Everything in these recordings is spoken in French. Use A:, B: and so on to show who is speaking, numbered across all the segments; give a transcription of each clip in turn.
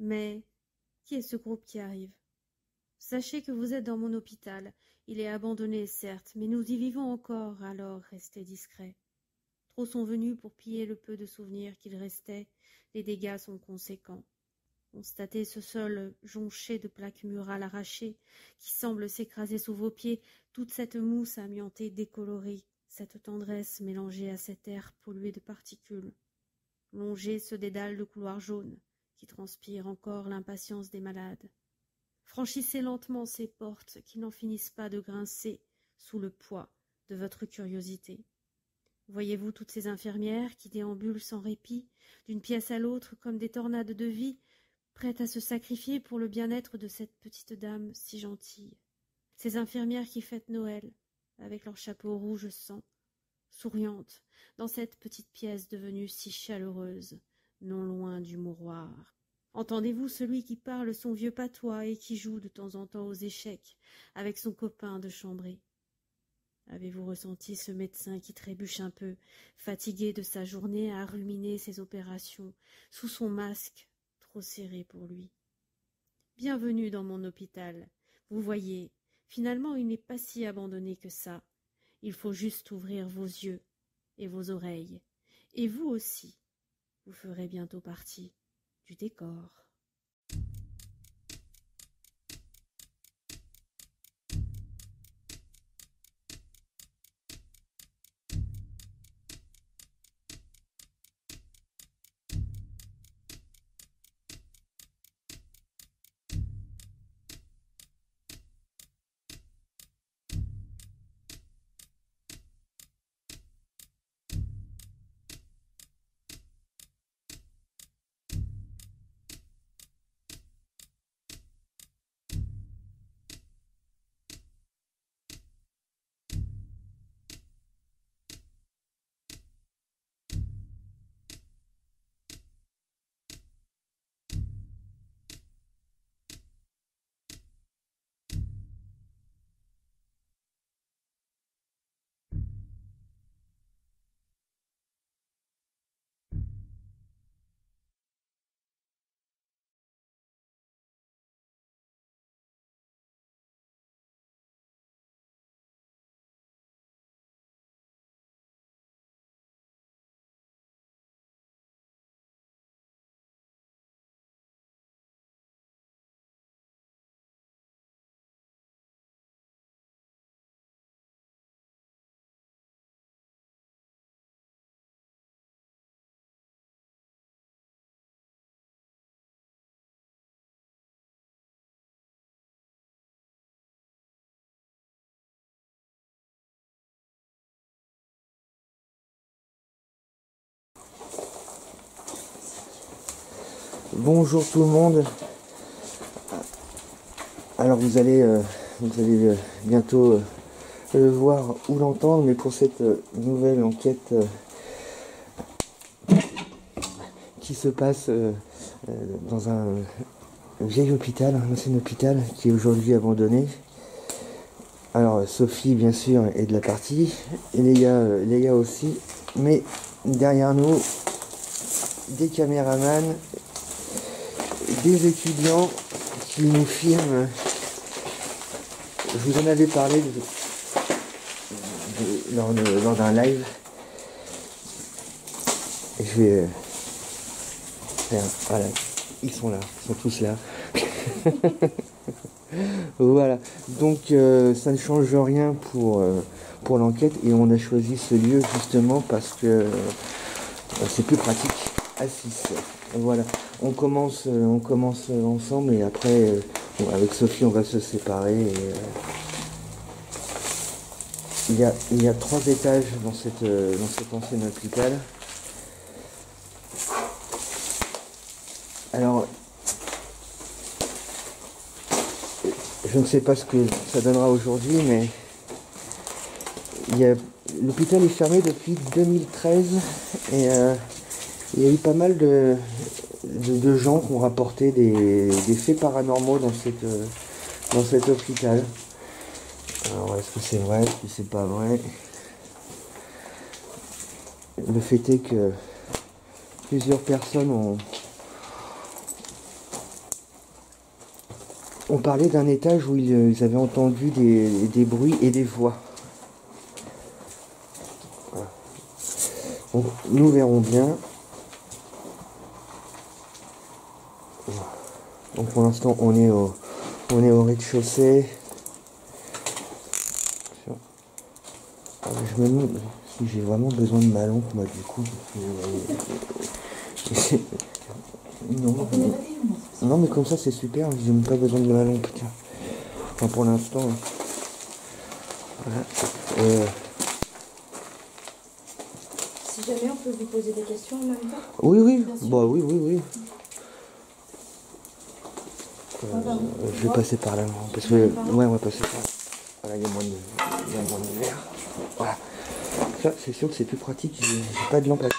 A: Mais qui est ce groupe qui arrive? Sachez que vous êtes dans mon hôpital. Il est abandonné, certes, mais nous y vivons encore, alors restez discrets. Trop sont venus pour piller le peu de souvenirs qu'il restait. Les dégâts sont conséquents. Constatez ce sol jonché de plaques murales arrachées qui semblent s'écraser sous vos pieds, toute cette mousse amiantée décolorée, cette tendresse mélangée à cet air pollué de particules. Longez ce dédale de couloirs jaunes qui transpire encore l'impatience des malades. Franchissez lentement ces portes qui n'en finissent pas de grincer sous le poids de votre curiosité. Voyez-vous toutes ces infirmières qui déambulent sans répit, d'une pièce à l'autre comme des tornades de vie, prêtes à se sacrifier pour le bien-être de cette petite dame si gentille. Ces infirmières qui fêtent Noël, avec leur chapeau rouge sang, souriantes, dans cette petite pièce devenue si chaleureuse, non loin du mouroir. Entendez-vous celui qui parle son vieux patois et qui joue de temps en temps aux échecs avec son copain de chambrée? Avez-vous ressenti ce médecin qui trébuche un peu, fatigué de sa journée à ruminer ses opérations, sous son masque trop serré pour lui? Bienvenue dans mon hôpital. Vous voyez, finalement il n'est pas si abandonné que ça. Il faut juste ouvrir vos yeux et vos oreilles. Et vous aussi, vous ferez bientôt partie du décor.
B: Bonjour tout le monde. Alors vous allez bientôt le voir ou l'entendre, mais pour cette nouvelle enquête qui se passe dans un vieil hôpital, un ancien hôpital qui est aujourd'hui abandonné. Alors Sophie bien sûr est de la partie, et Léa aussi, mais derrière nous des caméramans, des étudiants qui nous filment. Je vous en avais parlé lors d'un live. Et je vais faire... Voilà, ils sont là, ils sont tous là. Voilà, donc ça ne change rien pour l'enquête, et on a choisi ce lieu justement parce que c'est plus pratique à 6. Voilà, on commence ensemble, et après avec Sophie on va se séparer. Et, il y a 3 étages dans cet ancien hôpital. Alors je ne sais pas ce que ça donnera aujourd'hui, mais l'hôpital est fermé depuis 2013, et il y a eu pas mal de gens qui ont rapporté des faits paranormaux dans cet hôpital. Alors est-ce que c'est vrai, est-ce que c'est pas vrai? Le fait est que plusieurs personnes On parlait d'un étage où ils avaient entendu des bruits et des voix. Voilà. Donc, nous verrons bien. Donc pour l'instant on est au rez-de-chaussée. Je me demande si j'ai vraiment besoin de ma lampe moi du coup. Non. Non mais comme ça c'est super, j'ai même pas besoin de ma lampe, tiens. Enfin pour l'instant. Voilà.
A: Si jamais on peut vous poser des questions en même temps.
B: Oui, oui, bah oui, oui, oui. Je vais passer par là, parce que ouais, on va passer par là. Voilà, il y a moins de lumière. Voilà. Ça, c'est sûr que c'est plus pratique. J'ai pas de lampe à tenir.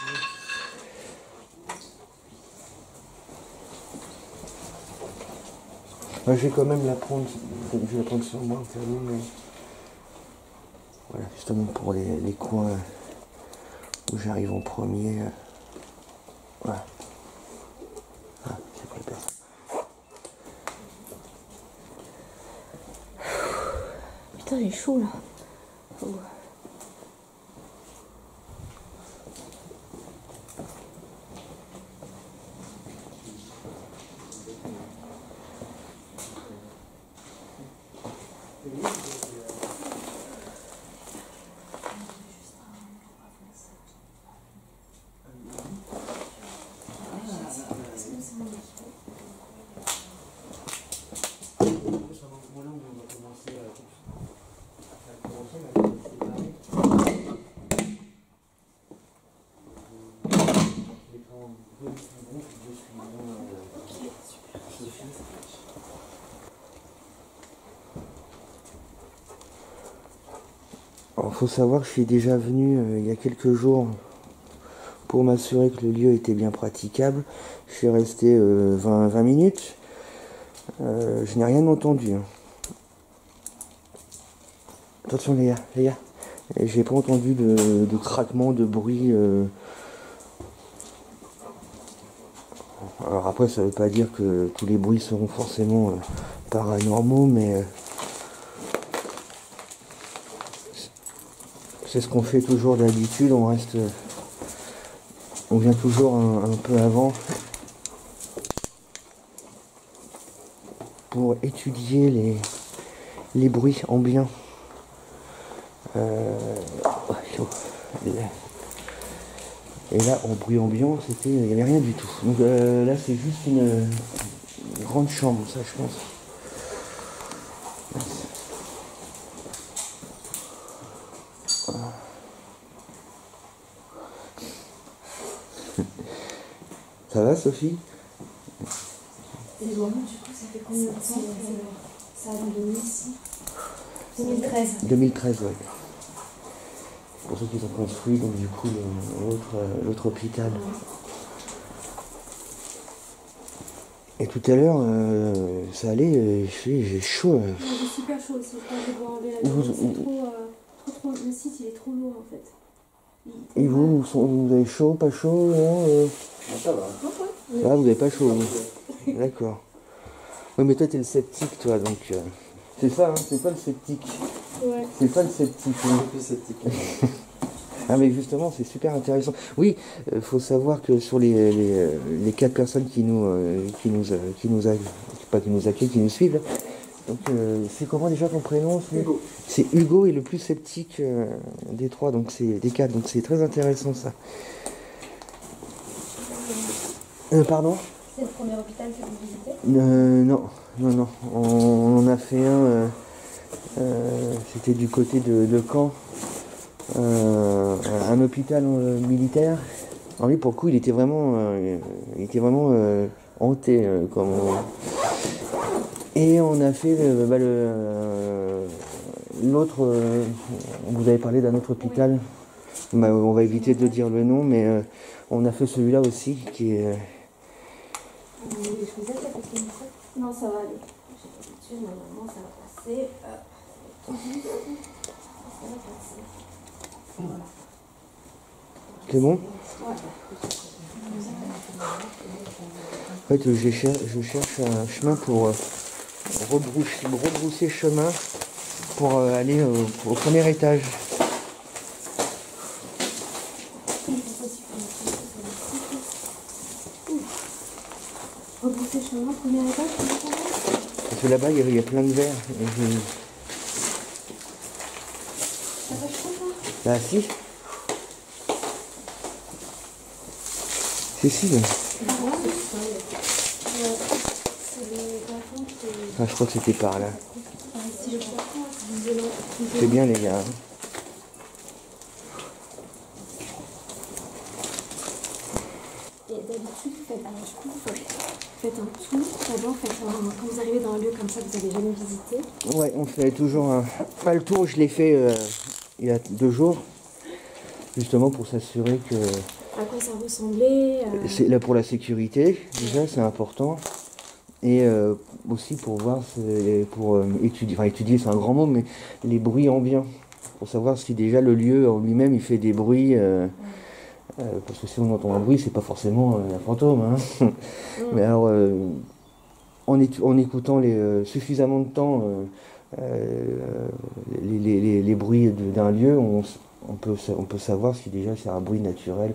B: Je vais quand même la prendre. Je vais la prendre sur moi, au cas où, mais voilà, justement pour les coins où j'arrive en premier. Voilà. Ah, c'est pas personne.
A: Putain, il est chaud là. Oh.
B: Alors, faut savoir que je suis déjà venu il y a quelques jours pour m'assurer que le lieu était bien praticable. Je suis resté 20 minutes. Je n'ai rien entendu. Attention les gars. J'ai pas entendu de craquement, de bruit. Alors après, ça veut pas dire que tous les bruits seront forcément paranormaux, mais c'est ce qu'on fait toujours d'habitude. On vient toujours un peu avant pour étudier les bruits ambiants. Et là, en bruit ambiant, il n'y avait rien du tout. Donc là, c'est juste une grande chambre, ça, je pense. Voilà. Ça va, Sophie?
C: Et vraiment, du coup, ça fait combien de temps que ça a abandonné ici? 2013.
B: 2013, ouais. Pour ceux qui ont construit, donc du coup, l'autre hôpital. Et tout à l'heure, ça allait, j'ai chaud.
C: J'ai super chaud aussi, je pense que je vais enlever la lumière. C'est trop, le site il est trop lourd en fait.
B: Et vous avez chaud, pas chaud, non
D: Ça va.
B: Ah, vous n'avez pas chaud, vous. D'accord. Oui, mais toi, t'es le sceptique, toi, donc... C'est ça, hein, c'est pas le sceptique.
C: Ouais.
B: C'est pas le sceptique.
D: Je suis plus sceptique.
B: Ah, mais justement, c'est super intéressant. Oui, faut savoir que sur les 4 personnes qui nous accueillent, qui nous suivent, donc c'est comment déjà ton prénom?
D: Hugo.
B: C'est Hugo est le plus sceptique des 3, donc c'est des 4, donc c'est très intéressant ça. Pardon?
C: C'est le premier hôpital que vous visitez?
B: Non. On en a fait un, c'était du côté de Caen, un hôpital militaire. Alors lui, pour le coup, il était vraiment hanté. Et on a fait l'autre, vous avez parlé d'un autre hôpital. Bah, on va éviter de dire le nom, mais on a fait celui-là aussi qui est...
C: Vous voulez que je vous aide là parce que non, ça va aller. J'ai l'habitude, normalement ça va passer. Ça va passer. Voilà.
B: C'est bon?
C: Ouais.
B: En fait, je cherche un chemin pour rebrousser chemin pour aller au premier étage.
C: Rebrousser chemin, premier étage,
B: Parce que là-bas, il y a plein de verres.
C: ça va chaud ça?
B: Bah si. Si.
C: Ah ouais, c'est les plafonds qui...
B: Ah, je crois que c'était par là.
C: Si je vois pas,
B: C'est bien les gars.
C: Et d'habitude, faites un tour. D'abord, quand vous arrivez dans un lieu comme ça que vous n'avez jamais visité.
B: Ouais, on fait toujours un... Pas le tour, je l'ai fait il y a 2 jours. Justement pour s'assurer que...
C: À quoi ça ressemblait
B: C'est là pour la sécurité, déjà, c'est important. Et aussi pour voir, pour étudier, enfin étudier c'est un grand mot, mais les bruits ambiants. Pour savoir si déjà le lieu en lui-même il fait des bruits. Parce que si on entend un bruit, c'est pas forcément un fantôme. Hein. Mais alors, en écoutant suffisamment de temps les bruits d'un lieu, on peut savoir si déjà c'est un bruit naturel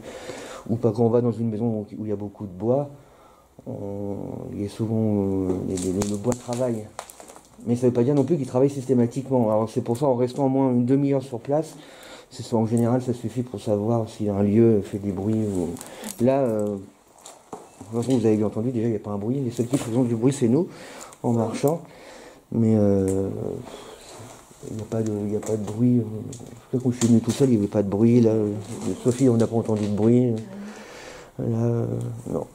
B: ou pas. Quand on va dans une maison où il y a beaucoup de bois, il y a souvent le bois travaille. Mais ça ne veut pas dire non plus qu'il travaille systématiquement. Alors c'est pour ça, en restant au moins une demi-heure sur place, en général ça suffit pour savoir si un lieu fait des bruits. Là, de toute façon vous avez bien entendu, déjà il n'y a pas un bruit. Les seuls qui font du bruit c'est nous, en marchant. Mais il n'y a pas de bruit. Quand je suis venu tout seul, il n'y avait pas de bruit. Là, Sophie, on n'a pas entendu de bruit. Là, non.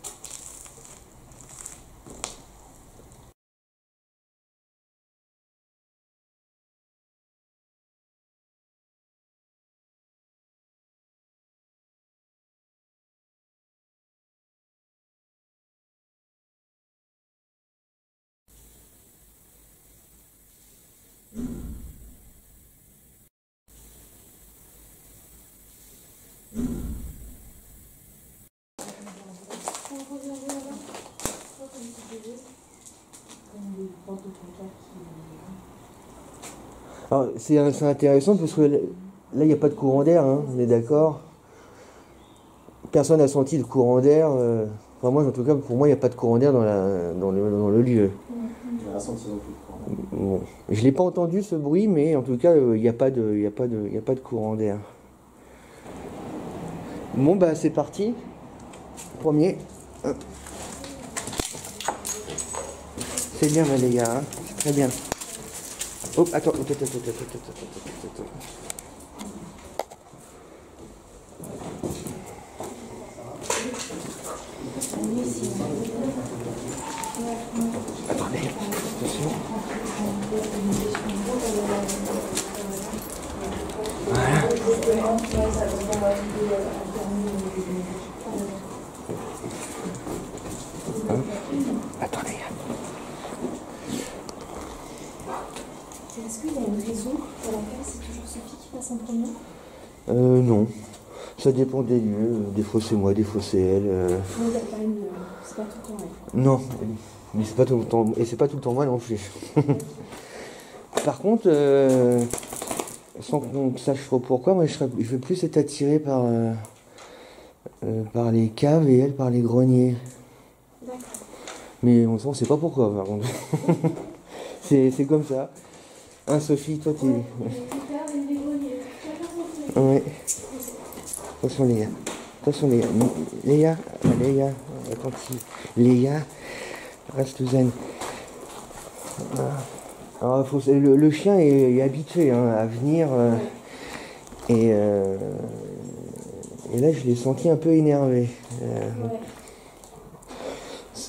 B: Alors, c'est intéressant parce que là, il n'y a pas de courant d'air, hein, on est d'accord. Personne n'a senti le courant d'air. Enfin, moi, en tout cas, pour moi, il n'y a pas de courant d'air dans le lieu. Bon. Je ne l'ai pas entendu ce bruit, mais en tout cas, il n'y a pas de courant d'air. Bon, bah, c'est parti. Premier. C'est bien, les gars. Hein. C'est très bien. Oh, attends. Attendez, attention. Voilà. Attendez.
C: Est-ce qu'il y a une raison pour laquelle c'est toujours Sophie qui passe en premier?
B: Non. Ça dépend des lieux. Des fois c'est moi, des fois c'est elle.
C: Non, il n'y a pas une... C'est pas tout le temps elle.
B: Non. Mais c'est pas tout le temps. Et c'est pas tout le temps moi non plus. Par contre, sans qu'on sache trop pourquoi, moi je veux plus être attiré par les caves et elle par les greniers.
C: D'accord.
B: Mais on ne sait pas pourquoi par contre. c'est comme ça. Hein Sophie, toi t'es... Ouais. Attention les gars. Léa, attention. Léa, reste zen. Alors, le chien est habitué à venir. Et là, je l'ai senti un peu énervé.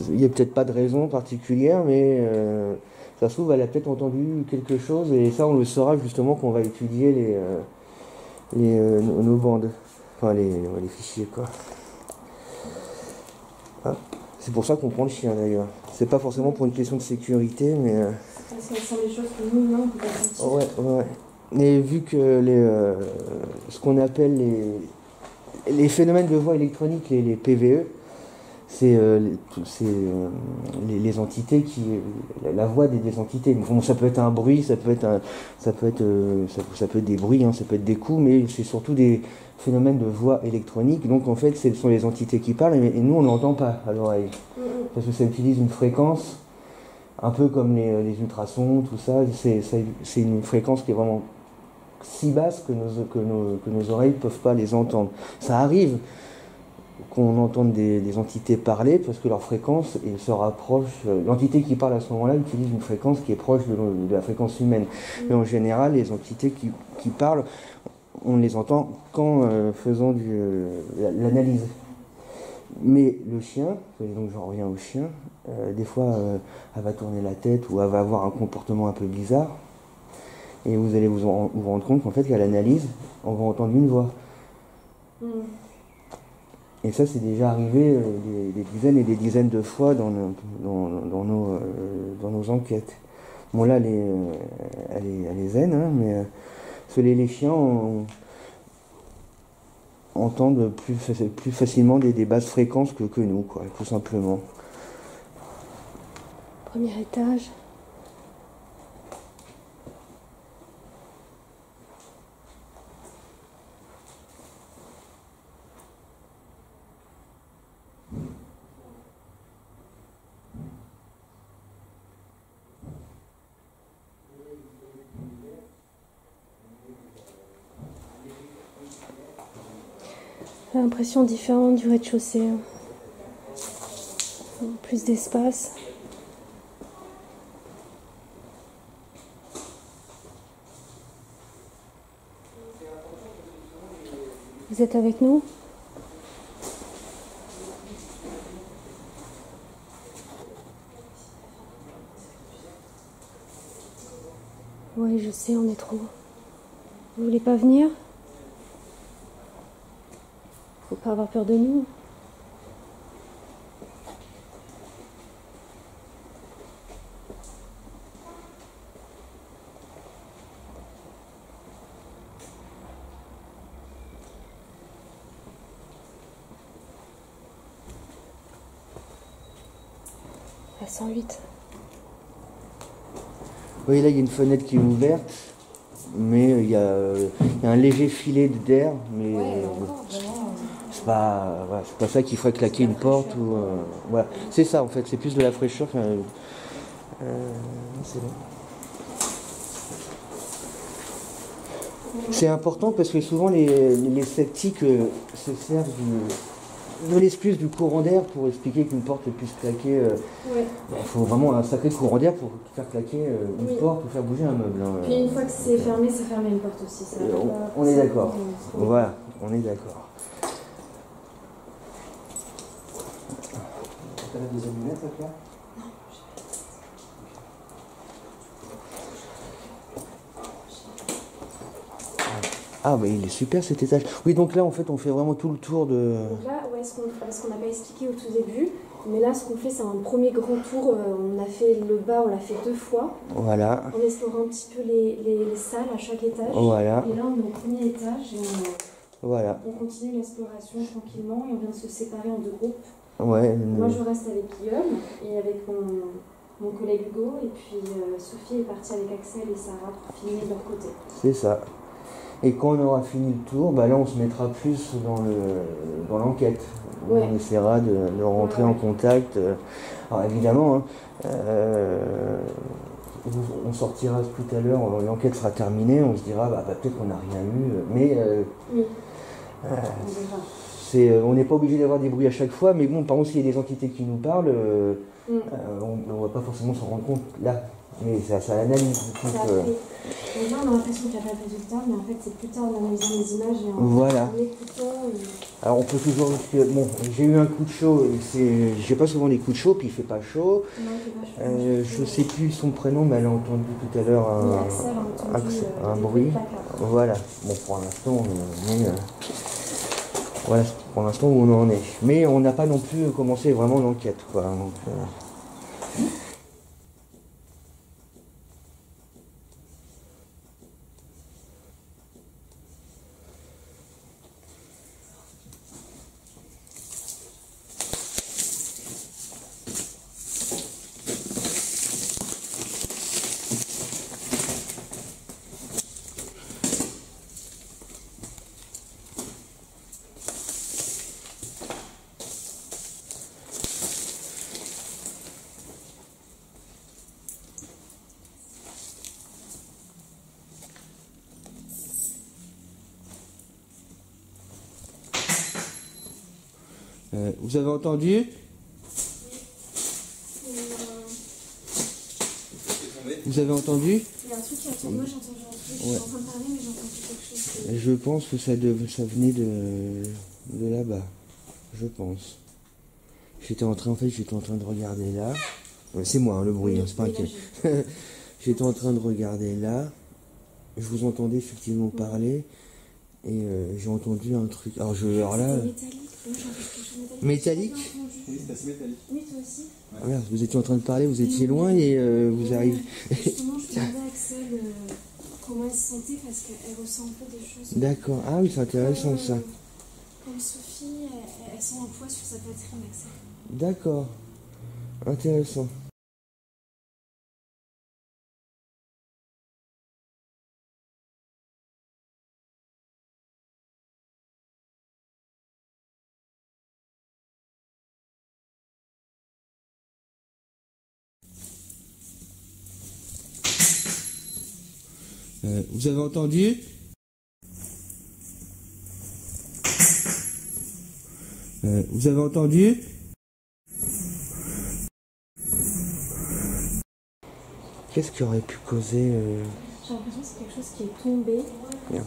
B: Il n'y a peut-être pas de raison particulière, mais ça se trouve, elle a peut-être entendu quelque chose. Et ça, on le saura justement quand on va étudier nos bandes. Enfin, les fichiers, quoi. Ah, c'est pour ça qu'on prend le chien, d'ailleurs. C'est pas forcément pour une question de sécurité, mais...
C: Ça sont des choses que nous, non, on peut pas sentir.
B: Ouais. Et vu que ce qu'on appelle les phénomènes de voix électronique, les PVE, les entités la voix des entités. Bon, ça peut être un bruit, ça peut être des bruits, hein, ça peut être des coups, mais c'est surtout des phénomènes de voix électronique. Donc en fait, ce sont les entités qui parlent et nous on n'entend pas à l'oreille parce que ça utilise une fréquence un peu comme les ultrasons, tout ça. C'est une fréquence qui est vraiment si basse que nos oreilles ne peuvent pas les entendre. Ça arrive qu'on entende des entités parler parce que leur fréquence se rapproche. L'entité qui parle à ce moment-là utilise une fréquence qui est proche de la fréquence humaine. Mais en général, les entités qui parlent, on les entend qu'en faisant l'analyse. Mais le chien, donc j'en reviens au chien, des fois elle va tourner la tête ou elle va avoir un comportement un peu bizarre. Et vous allez vous rendre compte qu'en fait, qu'à l'analyse, on va entendre une voix. Et ça, c'est déjà arrivé des dizaines et des dizaines de fois dans nos enquêtes. Bon, là, elle est zen, hein, mais les chiens entendent plus facilement des basses fréquences que nous, quoi, tout simplement.
C: Premier étage. L'impression différente du rez-de-chaussée. Plus d'espace. Vous êtes avec nous ? Oui, je sais, on est trop. Vous voulez pas venir ? Faut pas avoir peur de nous. À 108.
B: Oui, là, il y a une fenêtre qui est ouverte, mais il y a un léger filet d'air, mais c'est pas ça qui ferait claquer une porte. Voilà. C'est ça, en fait, c'est plus de la fraîcheur. C'est bon. C'est important parce que souvent les sceptiques se servent de l'excuse du courant d'air pour expliquer qu'une porte puisse claquer. Il faut vraiment un sacré courant d'air pour faire claquer une porte ou faire bouger un meuble. Hein.
C: Puis une fois que c'est fermé, c'est fermé une porte aussi. Ça
B: on est d'accord. Voilà, on est d'accord. T'as la deuxième lunette, là, Claire ? Ah, bah il est super cet étage. Oui, donc là, en fait, on fait vraiment tout le tour de...
C: Donc là, parce qu'on n'a pas expliqué au tout début, mais là, ce qu'on fait, c'est un premier grand tour. On a fait le bas, on l'a fait 2 fois.
B: Voilà.
C: En explorant un petit peu les salles à chaque étage.
B: Voilà.
C: Et là, on est au premier étage et
B: voilà.
C: On continue l'exploration tranquillement et on vient de se séparer en 2 groupes.
B: Ouais.
C: Moi, je reste avec Guillaume et avec mon collègue Hugo. Et puis, Sophie est partie avec Axel et Sarah pour filmer de leur côté.
B: C'est ça. Et quand on aura fini le tour, bah là on se mettra plus dans l'enquête. Ouais. On essaiera de rentrer en contact. Alors évidemment, hein, on sortira tout à l'heure, l'enquête sera terminée, on se dira bah, peut-être qu'on n'a rien eu. Mais on n'est pas obligé d'avoir des bruits à chaque fois. Mais bon, par contre, s'il y a des entités qui nous parlent, on ne va pas forcément s'en rendre compte là. Mais ça l'analyse.
C: Donc là, on a l'impression qu'il n'y a pas de résultat, mais en fait, c'est plus tard en analysant les images et
B: en
C: écoutant.
B: Alors, on peut toujours. Bon, j'ai eu un coup de chaud, j'ai pas souvent des coups de chaud, puis il fait pas chaud.
C: Non, il fait pas chaud.
B: Je sais plus son prénom, mais elle a entendu tout à l'heure un bruit. Voilà. Bon, pour l'instant, voilà, pour l'instant où on en est. Mais on n'a pas non plus commencé vraiment l'enquête, quoi. Donc, Vous avez entendu? Vous avez entendu?
C: Il y a un truc qui a tombé, moi j'ai entendu un truc, je suis en train de parler mais j'ai entendu quelque chose.
B: Je pense que ça venait de là-bas. Je pense. J'étais en train de regarder là. C'est moi, hein, le bruit, hein, c'est pas inquiet. J'étais en train de regarder là. Je vous entendais effectivement parler. Et j'ai entendu un truc. Alors là.
C: Métallique. Moi j'ai entendu quelque chose de métallique.
B: Métallique?
D: Oui, c'est assez métallique.
C: Oui, toi aussi.
B: Ah merde, vous étiez en train de parler, vous étiez loin et vous arrivez.
C: Justement, je demandais à Axel comment elle se sentait parce qu'elle ressent un peu des choses.
B: D'accord. Ah oui, c'est intéressant ça.
C: Comme Sophie, elle sent un poids sur sa poitrine, Axel.
B: D'accord. Intéressant. Vous avez entendu? Vous avez entendu? Qu'est-ce qui aurait pu causer
C: J'ai l'impression que c'est quelque chose qui est tombé.
B: Merde.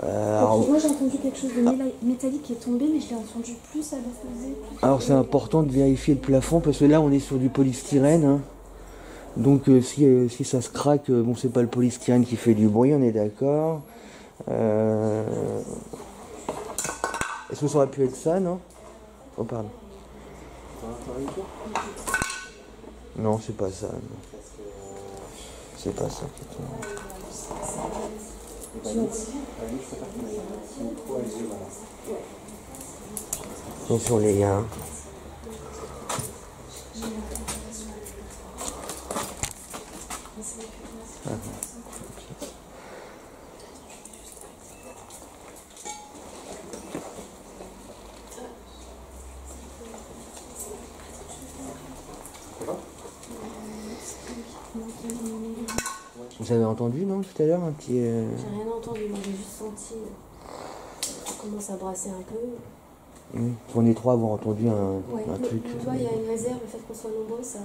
C: Moi j'ai entendu quelque chose de métallique qui est tombé, mais je l'ai entendu plus à l'opposé.
B: Alors c'est important de vérifier le plafond parce que là on est sur du polystyrène. Hein. Donc si ça se craque, bon c'est pas le polystyrène qui fait du bruit, on est d'accord. Est-ce que ça aurait pu être ça, non? Oh pardon. Non, c'est pas ça. Non. C'est pas ça. Attention les gars. Vous avez entendu, non, tout à l'heure, un petit...
C: J'ai rien entendu, mais j'ai juste senti. Ça commence à brasser un peu.
B: On est trois à avoir entendu un truc.
C: Toi, il y a une réserve, le fait qu'on soit nombreux, ça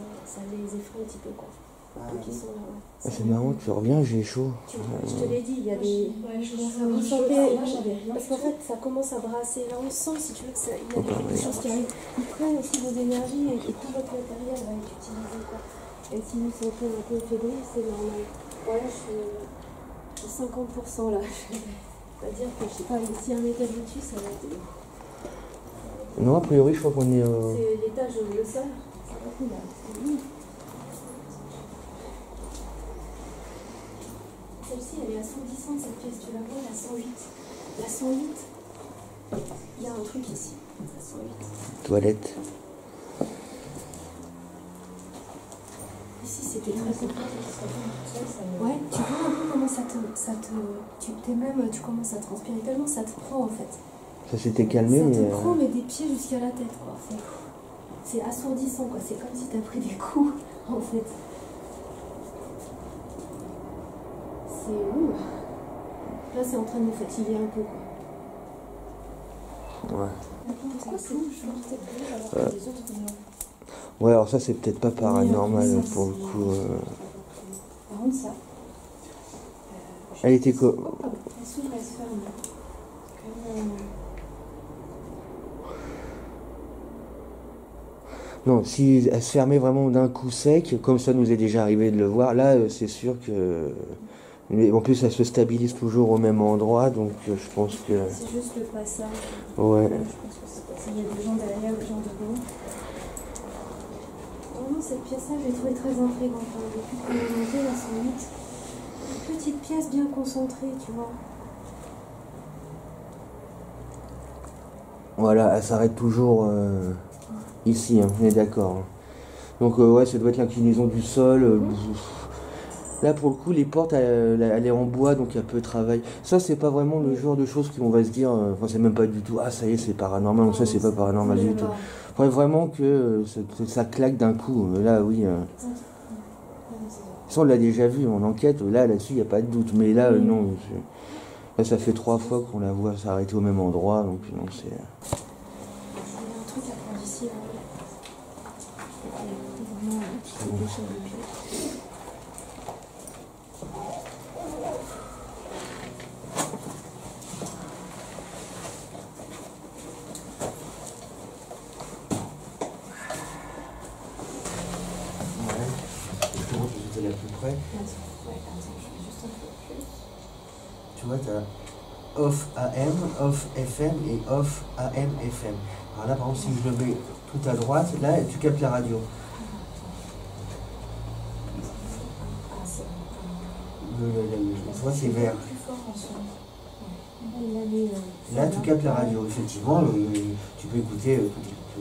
C: les effraie un petit peu, quoi. Donc ils sont là, ouais.
B: Ah, c'est marrant, tu reviens, j'ai chaud.
C: Je te l'ai dit, il y a des... vous sentez... Parce qu'en fait, ça commence à brasser. Là, on sent, si tu veux, qu'il y a quelque chose qui arrive. Ils prennent aussi vos énergies et tout votre matériel va être utilisé, quoi. Et si vous sentez un peu fébrile, c'est normal. Voilà, je suis à 50% là. C'est-à-dire que, je sais pas, si un étage au-dessus, ça va être...
B: Non, a priori, je crois qu'on est...
C: C'est l'étage, le sol. Ça va plus là. Celle-ci, elle est à 110 cette pièce, tu la vois, la 108. La 108, il y a un truc ici. La 108.
B: Toilette.
C: Ici, c'était très compliqué. Ouais, tu vois un peu comment tu commences à transpirer tellement ça te prend en fait.
B: Ça s'était calmé,
C: ça
B: mais...
C: Ça te prend, mais des pieds jusqu'à la tête, quoi. C'est assourdissant, quoi. C'est comme si t'as pris des coups, en fait. C'est ouf. Là, c'est en train de me fatiguer un peu, quoi.
B: Ouais.
C: Pourquoi c'est ouf? Je me disais alors que les autres...
B: Ouais, alors ça, c'est peut-être pas paranormal, oui, pour le coup.
C: Par contre, ça...
B: Elle était quoi?
C: Elle s'ouvre, elle se ferme.
B: Non, si elle se fermait vraiment d'un coup sec, comme ça nous est déjà arrivé de le voir, là, c'est sûr que... Mais en plus, elle se stabilise toujours au même endroit, donc je pense que...
C: C'est juste le passage.
B: Ouais.
C: Je pense que c'est parce qu'il y a des gens derrière, des gens devant. Vraiment, cette pièce-là, je l'ai trouvée très intrigante. Depuis qu'on est monté, là, 108. Une petite pièce bien concentrée, tu vois.
B: Voilà, elle s'arrête toujours ici, hein, on est d'accord. Donc ouais, ça doit être l'inclinaison du sol. Là, pour le coup, les portes, elle est en bois, donc elle peut travailler. Ça, c'est pas vraiment le genre de choses qu'on va se dire... Enfin, c'est même pas du tout, ah, ça y est, c'est paranormal. Donc ça, c'est pas paranormal du tout. Faudrait vraiment que ça claque d'un coup. Là, oui. Ça, on l'a déjà vu en enquête. Là-dessus, il n'y a pas de doute. Mais là, non. Là, ça fait 3 fois qu'on la voit s'arrêter au même endroit. Donc, non, c'est...
C: d'ici.
A: Vraiment un petit peu de chair de pied.
B: À peu près. Tu vois, tu as off AM, off FM et off AM FM. Alors là, par exemple, si je le mets tout à droite, là, tu captes la radio. Tu vois, c'est vert. Là, tu captes la radio. Effectivement, tu peux écouter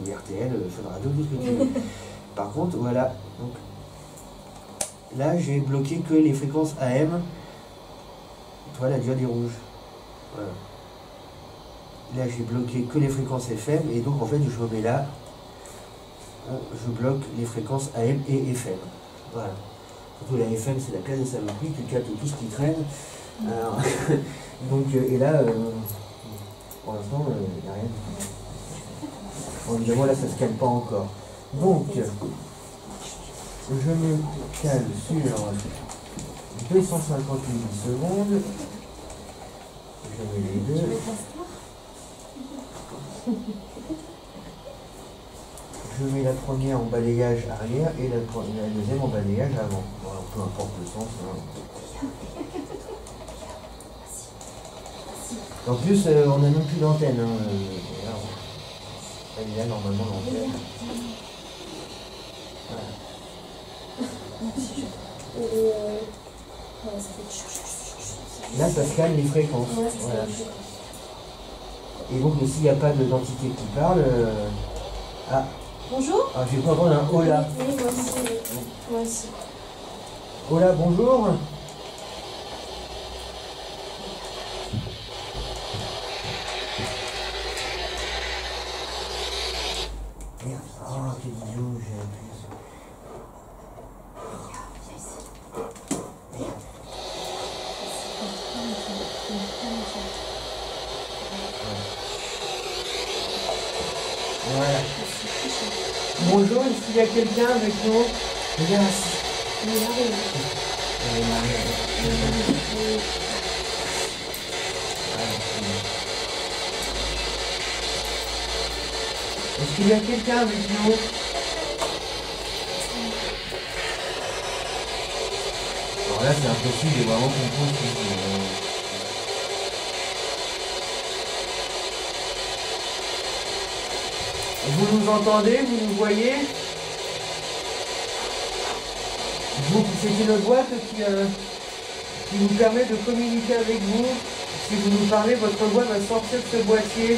B: RTL, Fun Radio, tout ce que tu veux. Par contre, voilà. Donc, là, j'ai bloqué que les fréquences AM. Tu vois, la diode est rouge. Voilà. Là, j'ai bloqué que les fréquences FM. Et donc, en fait, je me mets là. Je bloque les fréquences AM et FM. Voilà. Surtout la FM, c'est la classe de saloperie. Tu captes tout ce qui traîne. Alors, donc, et là, pour l'instant, il n'y a rien. Bon, évidemment, là, ça ne se calme pas encore. Donc, je me cale sur 250 millisecondes. Je mets les deux. Je mets la première en balayage arrière et la deuxième en balayage avant. Voilà, peu importe le sens. Hein. En plus, on n'a même plus d'antenne. Hein. Elle est là normalement l'antenne. Voilà. Là, ça scanne les fréquences. Voilà. Et donc, s'il n'y a pas d'entité qui parle, ah.
C: Bonjour.
B: Ah, je vais pas avoir un hola.
C: Oui, moi aussi. Moi aussi.
B: Hola, bonjour. Merde. Oh, quel idiot, j'ai appuyé sur. Voilà. Bonjour, est-ce qu'il y a quelqu'un avec nous? Regarde. Est-ce qu'il y a quelqu'un avec nous? Alors là, c'est impossible de vraiment comprendre ce que vous nous entendez? Vous nous voyez? C'est une boîte qui nous permet de communiquer avec vous. Si vous nous parlez, votre voix va sortir de ce boîtier.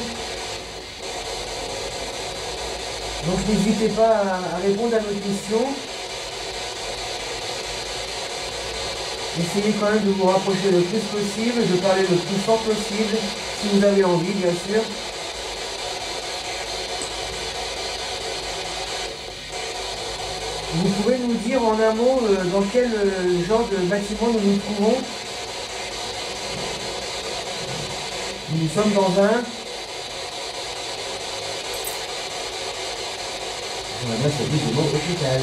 B: Donc n'hésitez pas à répondre à nos questions. Essayez quand même de vous rapprocher le plus possible, de parler le plus fort possible, si vous avez envie, bien sûr. Vous pouvez nous dire en un mot dans quel genre de bâtiment nous nous trouvons. Nous sommes dans un... Là, ça dit le mot hôpital.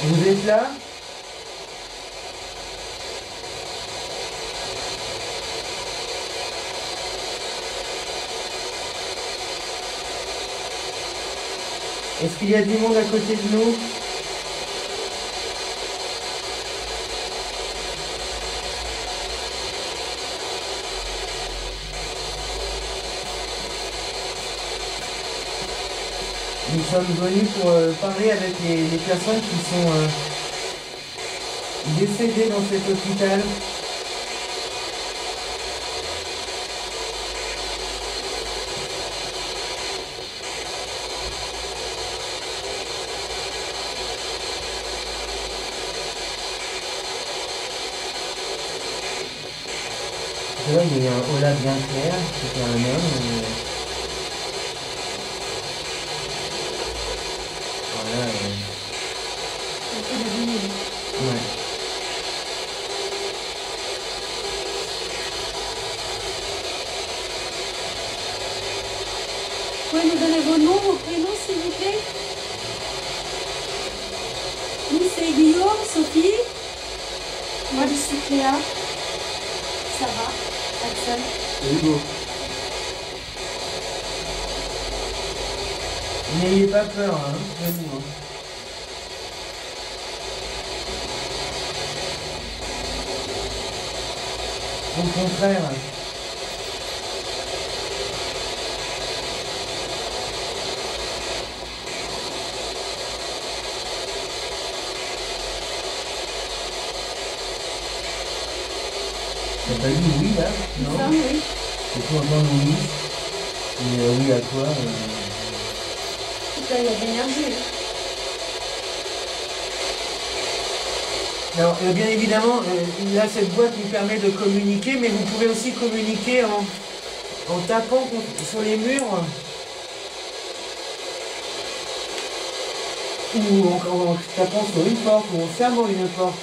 B: Vous êtes là? Est-ce qu'il y a du monde à côté de nous? Nous sommes venus pour parler avec les personnes qui sont décédées dans cet hôpital. C'est vrai, il y a eu un Ola bien clair, c'était un homme. Voilà. Ouais.
A: Vous pouvez nous donner vos noms, vos prénoms, s'il vous plaît? Oui, c'est Guillaume, Sophie.
C: Moi, je suis Cléa. Sarah. Axel.
B: Hugo. N'ayez pas peur, hein, venez-moi. Au contraire. T'as pas dit oui là? Non?
A: Ça, oui.
B: C'est tout entendre oui. Mais oui à quoi?
A: Là, il y a de l'énergie.
B: Alors, bien évidemment, là, cette boîte nous permet de communiquer, mais vous pouvez aussi communiquer en tapant sur les murs ou en tapant sur une porte ou en fermant une porte.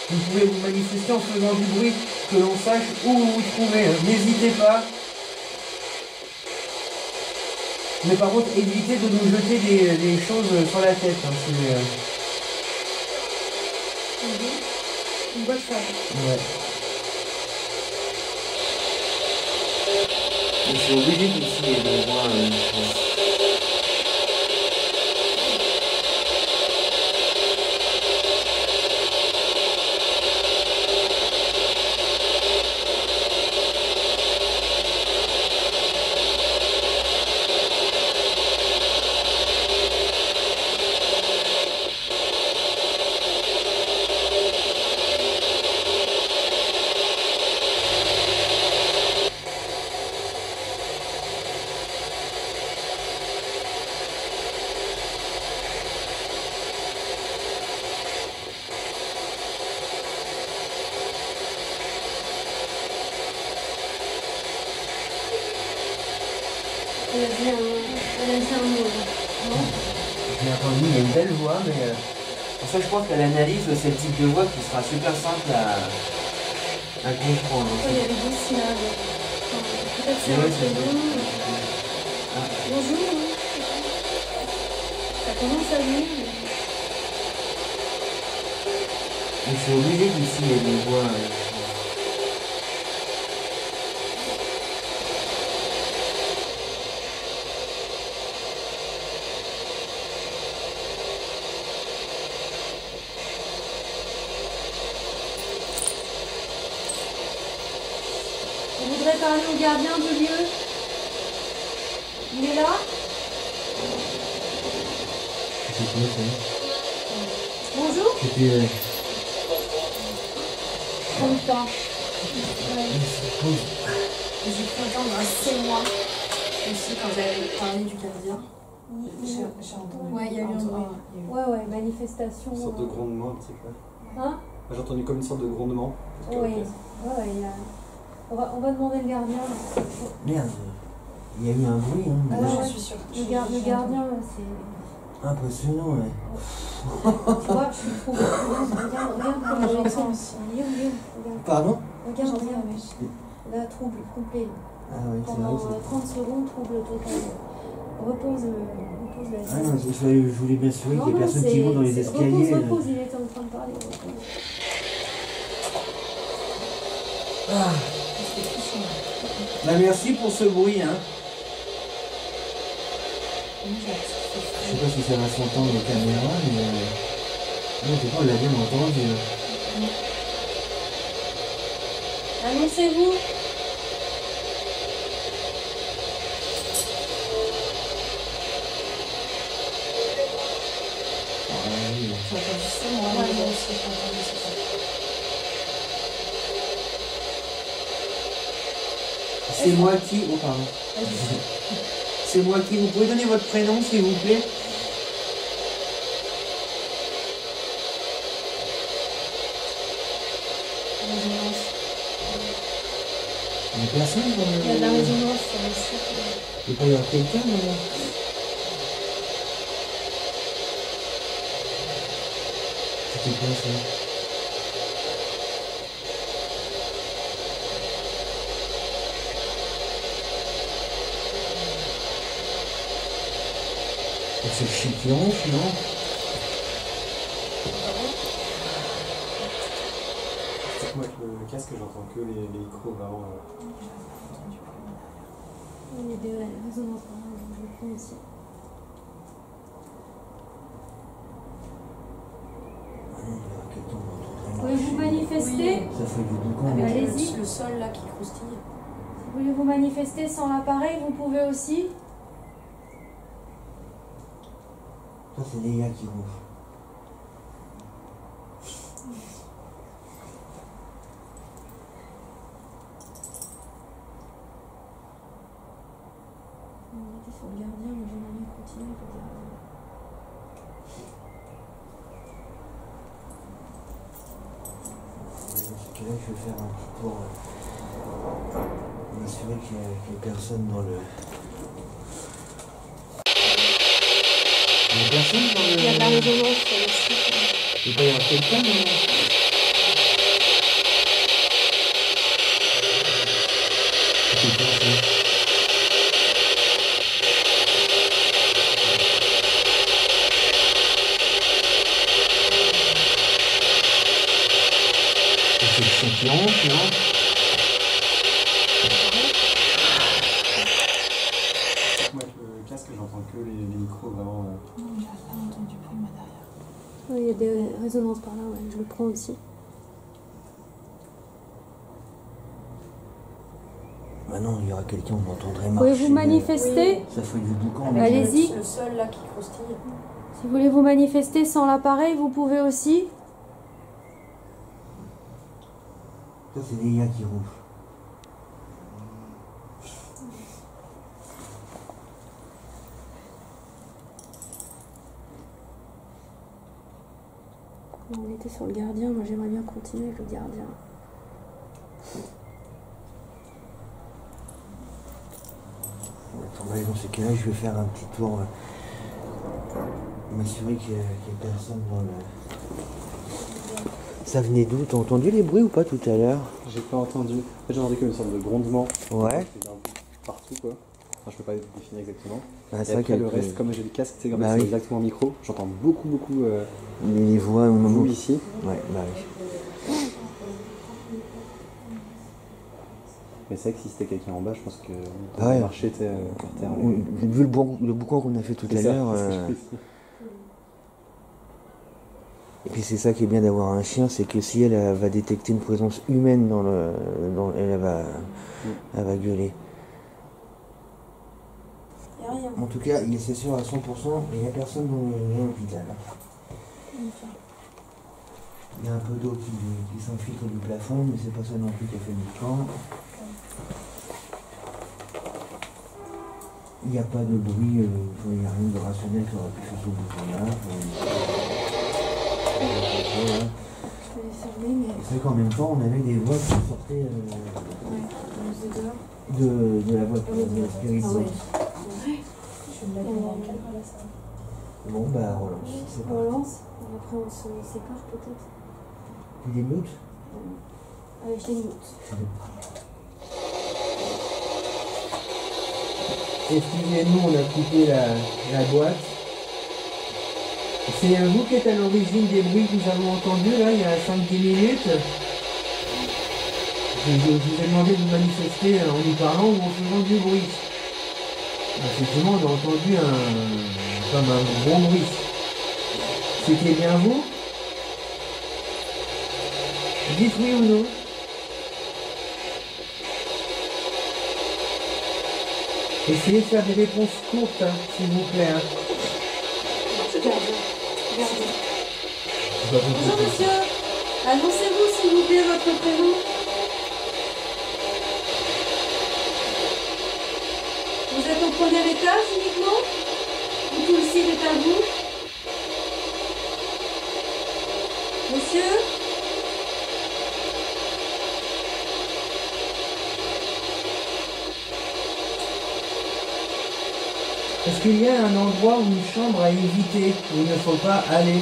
B: Vous pouvez vous manifester en faisant du bruit, que l'on sache où vous vous trouvez. N'hésitez pas. Mais par contre, évitez de nous jeter des choses sur la tête. Hein,
A: Une boîte folle.
B: ouais. Je suis obligé d'ici de voir.
A: Elle a dit un mot. Non?
B: J'ai entendu, il y a une belle voix, mais pour ça je pense qu'à l'analyse, c'est le type de voix qui sera super simple à comprendre.
A: Il y avait des syllabes. Peut-être c'est un prénom. Bonjour. Ça commence à venir.
B: Je suis obligé qu'ici il y ait des voix.
A: On voudrait parler au gardien du lieu. Il est là?
B: C'est quoi ça?
A: Bonjour.
B: C'était.
A: Prends le temps.
C: J'ai pu entendre un c'est moi aussi quand j'avais parlé du gardien. J'ai entendu.
A: Ouais, il y a eu un bruit. Ouais, manifestation.
D: Une sorte de grondement un petit peu.
A: Hein?
D: J'ai entendu comme une sorte de grondement.
A: Oui. Ouais, il y a... on va demander le gardien.
B: Merde. Il y a eu un bruit, hein.
C: Ah
B: mais
C: ouais,
B: là,
C: j'en suis sûre.
A: Le gardien, c'est...
B: impressionnant, ouais.
A: Tu vois, je suis trop... Regarde comme j'entends. Guillaume, regarde.
B: Pardon?
A: Regarde. Là, trouble complet.
B: Ah oui, c'est
A: Pendant
B: vrai.
A: 30 secondes, trouble total. Repose la
B: Ah non, je voulais m'assurer qu'il y ait personne qui monte dans les escaliers.
A: Repose, il était en train de parler. Repose.
B: Ah. Bah, merci pour ce bruit, hein. Je sais pas si ça va s'entendre aux caméras, mais non, je sais pas, on l'a bien entendu.
A: Annoncez-vous.
B: Ah, oui.
C: J'ai entendu c'est moi. Moi aussi, j'ai entendu c'est ça.
B: C'est moi qui... Oh, pardon. C'est moi qui... Vous pouvez donner votre prénom, s'il vous plaît? Il n'y a personne dans le...
C: Il y a de la résonance sur le site.
B: Il peut y avoir quelqu'un là. C'était quoi ça? C'est le chien qui ronfle, non?
D: Moi, avec le casque, j'entends que les micros vraiment.
C: Il y a des résonances, je le prends aussi. Pouvez-vous manifester?
B: Ça fait du boucan.
C: Allez-y.
E: Le sol là qui croustille.
C: Si vous voulez vous manifester sans l'appareil, vous pouvez aussi.
B: Ça, c'est les gars qui ronflent.
C: On était sur le gardien, mais j'aimerais bien continuer le gardien.
B: Dans ce cas-là, je vais faire un petit tour. M'assurer qu'il n'y ait personne dans le... Il n'y a personne dans le...
C: Il y a de la résonance sur le site.
B: Il peut y avoir quelqu'un dans le... C'était quoi ça? C'est le chien qui ronfle, non?
D: Moi, avec le casque, j'entends que les micros vraiment.
E: Non, j'ai pas entendu bruit moi derrière.
C: Oui, il y a des résonances par là, ouais, je le prends aussi.
B: Bah non, il y aura quelqu'un, on entendrait marcher.
C: Pouvez-vous manifester?
B: Ça fait du boucan.
E: Avec
C: Allez-y.
E: Le sol là qui croustille.
C: Si vous voulez vous manifester sans l'appareil, vous pouvez aussi.
B: Ça, c'est les gars qui ronflent.
C: On était sur le gardien, moi j'aimerais bien continuer avec le gardien.
B: Attends, dans ces cas-là, je vais faire un petit tour. M'assurer qu'il n'y ait personne dans le... Ça venait d'où? T'as entendu les bruits ou pas tout à l'heure?
D: J'ai pas entendu. En fait, j'ai entendu comme une sorte de grondement.
B: Ouais.
D: C'était un peu partout, quoi. Enfin, je peux pas définir exactement.
B: Ah,
D: Et
B: c'est vrai
D: après, le
B: qu'avec
D: reste, comme j'ai le casque, c'est comme
B: Bah
D: c'est
B: oui.
D: exactement un micro. J'entends beaucoup
B: les voix au moment
D: vous ici.
B: Ouais, bah oui.
D: Mais c'est vrai que si c'était quelqu'un en bas, je pense que
B: Ah ouais.
D: marché était par terre.
B: Vu le boucan qu'on a fait tout à l'heure. Et puis c'est ça qui est bien d'avoir un chien, c'est que si elle va détecter une présence humaine elle va gueuler.
C: Il n'y a rien.
B: En tout cas, c'est sûr à 100%, il n'y a personne dans l'hôpital. Il y a un peu d'eau qui s'infiltre du plafond, mais c'est pas ça non plus qui a fait le camp. Il n'y a pas de bruit, il n'y a rien de rationnel qui aurait pu faire ce bouton-là.
C: Je vais les fermer, mais.
B: C'est vrai qu'en même temps, on avait des voix qui sortaient de la voiture, de la spirit
C: Ah
B: box.
C: ouais.
E: Je vais me mettre dans le cadre là, ça.
B: Bon, bah, relance. C'est
C: On
B: parti.
C: lance, et après on se sépare peut-être.
B: Tu démutes?
C: Allez, je démute.
B: Excusez-nous, on a coupé la boîte. C'est vous qui êtes à l'origine des bruits que nous avons entendus là, il y a 5-10 minutes. Je vous ai demandé de vous manifester en nous parlant ou en faisant du bruit. Effectivement, on a entendu comme un gros bruit. C'était bien vous? Dites oui ou non? Essayez de faire des réponses courtes, hein, s'il vous plaît. Hein.
C: Bonjour monsieur, annoncez-vous s'il vous plaît votre prénom. Vous êtes au premier étage uniquement? Ou tout le site est à vous? Monsieur?
B: Est-ce qu'il y a un endroit ou une chambre à éviter où il ne faut pas aller?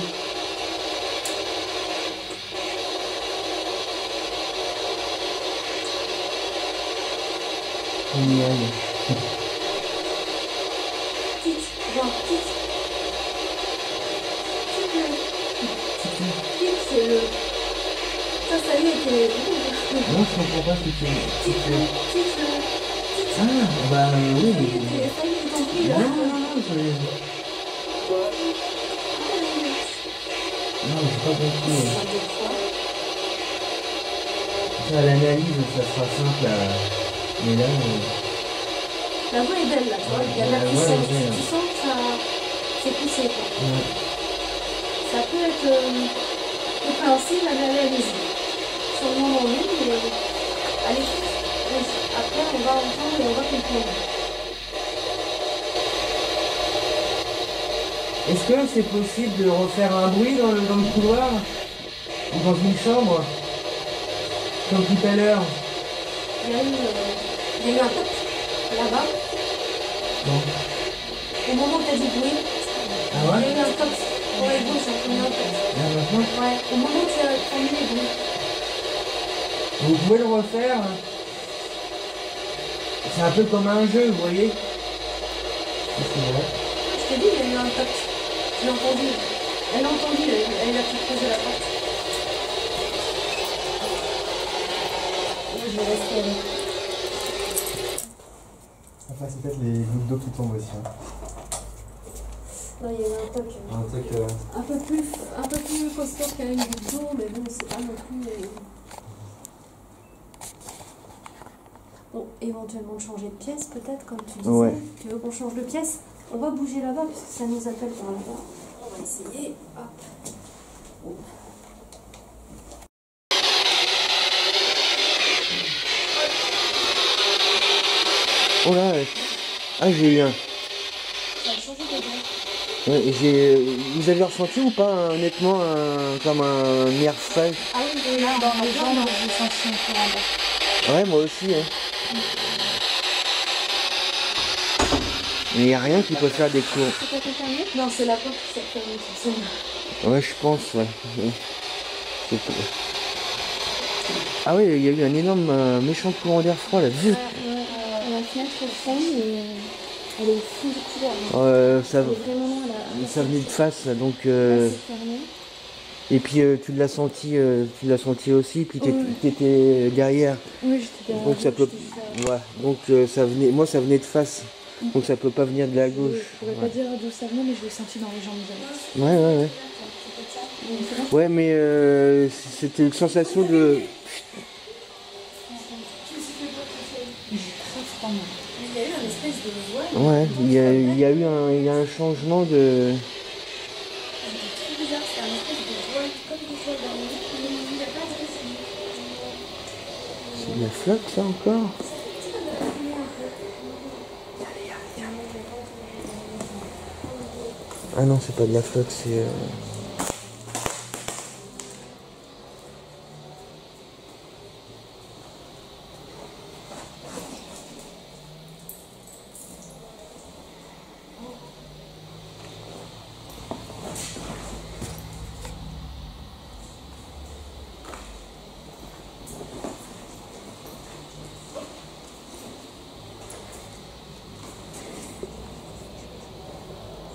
B: On y aille.
C: Petite, genre petite. Petite, c'est le... Ça y est, t'es...
B: Non, je comprends pas ce que tu
C: Petite, petite.
B: Ah, bah oui.
C: Ça y est, t'es tombé là.
B: Non, j'ai pas compris. Ça, à l'analyse, ça sera simple à... Mais là...
C: La voix est belle là, tu vois, il y a de la
B: La voix
C: puissance.
B: est belle.
C: Tu sens que ça... c'est poussé quoi.
B: Ouais.
C: Ça peut être compréhensible à l'analyse. Sur le moment même, mais à l'écoute, oui. Après on va entendre et on va comprendre.
B: Est-ce que c'est possible de refaire un bruit dans le couloir? Ou dans une chambre? Comme tout à l'heure?
C: Il y a eu un toc là-bas.
B: Non.
C: Au moment où tu as dit bruit,
B: Ah
C: il y a
B: ouais?
C: eu un toc. Ouais, bon, j'ai entendu un toc.
B: Là maintenant?
C: Ouais, au moment où tu as entendu les bruits.
B: Vous pouvez le refaire? C'est un peu comme un jeu, vous voyez? Qu'est-ce qu'il y a là?
C: Je t'ai dit, il y a eu un toc. Je l'ai entendu. Elle a entendu, elle a pu creuser la porte. Moi, je vais rester avec.
D: Enfin, c'est peut-être les gouttes d'eau qui tombent aussi. Hein.
C: Non, il y a eu un toc.
D: Un truc.
C: Un peu plus costaud qu'une goutte d'eau, mais bon, c'est pas non plus. Bon, éventuellement changer de pièce, peut-être, comme tu disais.
B: Ouais.
C: Tu veux qu'on change de pièce? On va bouger là-bas, parce que ça nous appelle par là-bas. On va essayer. Hop. Oh.
B: Oh là, ah j'ai eu un.
C: Ça a changé de bruit.
B: Ouais, vous avez ressenti ou pas honnêtement comme un air frais?
C: Ah oui, là, dans les jambes, j'ai senti un courant d'air.
B: Ouais, moi aussi. Hein. Mais il n'y a rien qui peut faire des cours.
C: C'est pas fermé? Non, c'est la porte qui s'est fermée toute seule.
B: Ouais, je pense, ouais. C'est pas- Ah oui, il y a eu un énorme méchant courant d'air froid là. Vite.
C: La fenêtre au fond, et elle est au fond du couloir.
B: Ça,
C: Elle est vraiment loin là.
B: ça venait de face, là, donc.
C: Là, c'est fermé.
B: Et puis tu l'as senti aussi, puis t'étais derrière.
C: Oui, j'étais derrière.
B: Donc ça peut. Ouais, donc ça venait. Moi ça venait de face. Donc ça peut pas venir de la gauche.
C: Je pourrais pas dire d'où ça venait, mais je l'ai senti dans les jambes directes.
B: Ouais. Ouais, mais c'était une sensation de.
C: Il y a eu un espèce de voile.
B: Ouais, il y a un changement de.
C: C'est très bizarre, c'est un espèce de voile, comme des voiles d'armée, mais il n'y a pas de récit.
B: C'est de la flotte ça encore? Ah non, c'est pas de la flotte, c'est.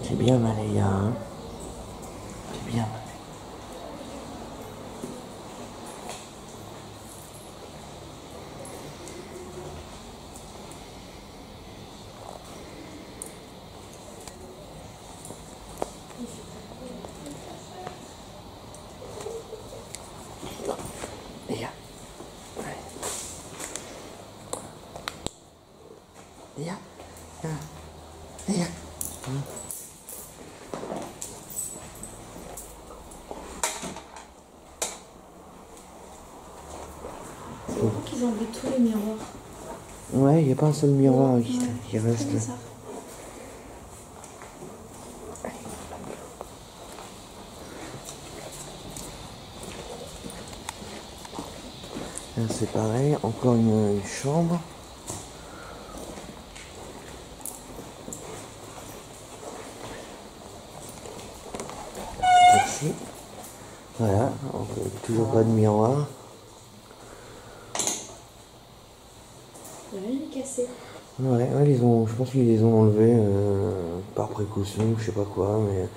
B: C'est bien Malaya, hein? C'est bien Malaya.
C: C'est vous qu'ils ont enlevé tous les miroirs.
B: Ouais, il n'y a pas un seul miroir
C: Ouais,
B: qui reste.
C: comme ça.
B: Là, c'est pareil, encore une chambre. Toujours pas de miroir.
C: Il est cassé.
B: Ouais, je pense qu'ils les ont enlevés par précaution, je sais pas quoi, mais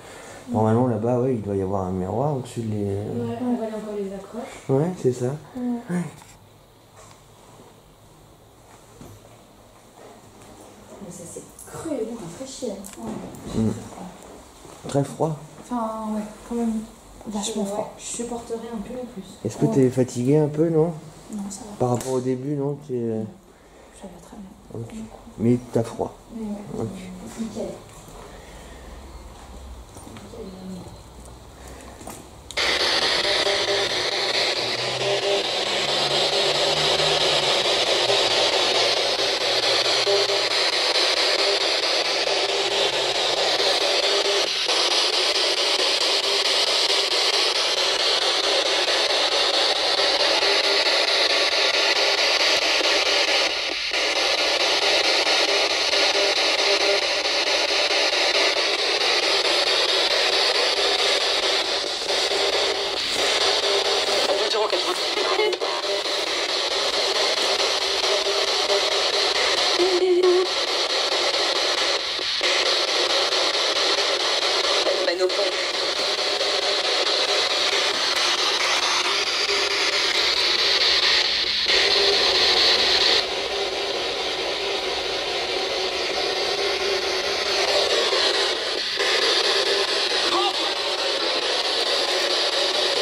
B: normalement là-bas, ouais, il doit y avoir un miroir au-dessus de les...
E: Ouais, on va encore les accroches.
B: Ouais, c'est ça.
C: Ouais.
E: Mais ça s'est cru et bon, rafraîchi.
B: Très froid.
E: Enfin, ouais, quand même vachement
C: Ouais.
E: froid. Je supporterais un peu plus.
B: Est-ce que t'es fatigué un peu, non?
E: Non, ça va.
B: Par rapport au début, non?
E: Ça va très bien.
B: Ok. Mais t'as froid.
E: Mais ouais,
B: Ok.
E: nickel.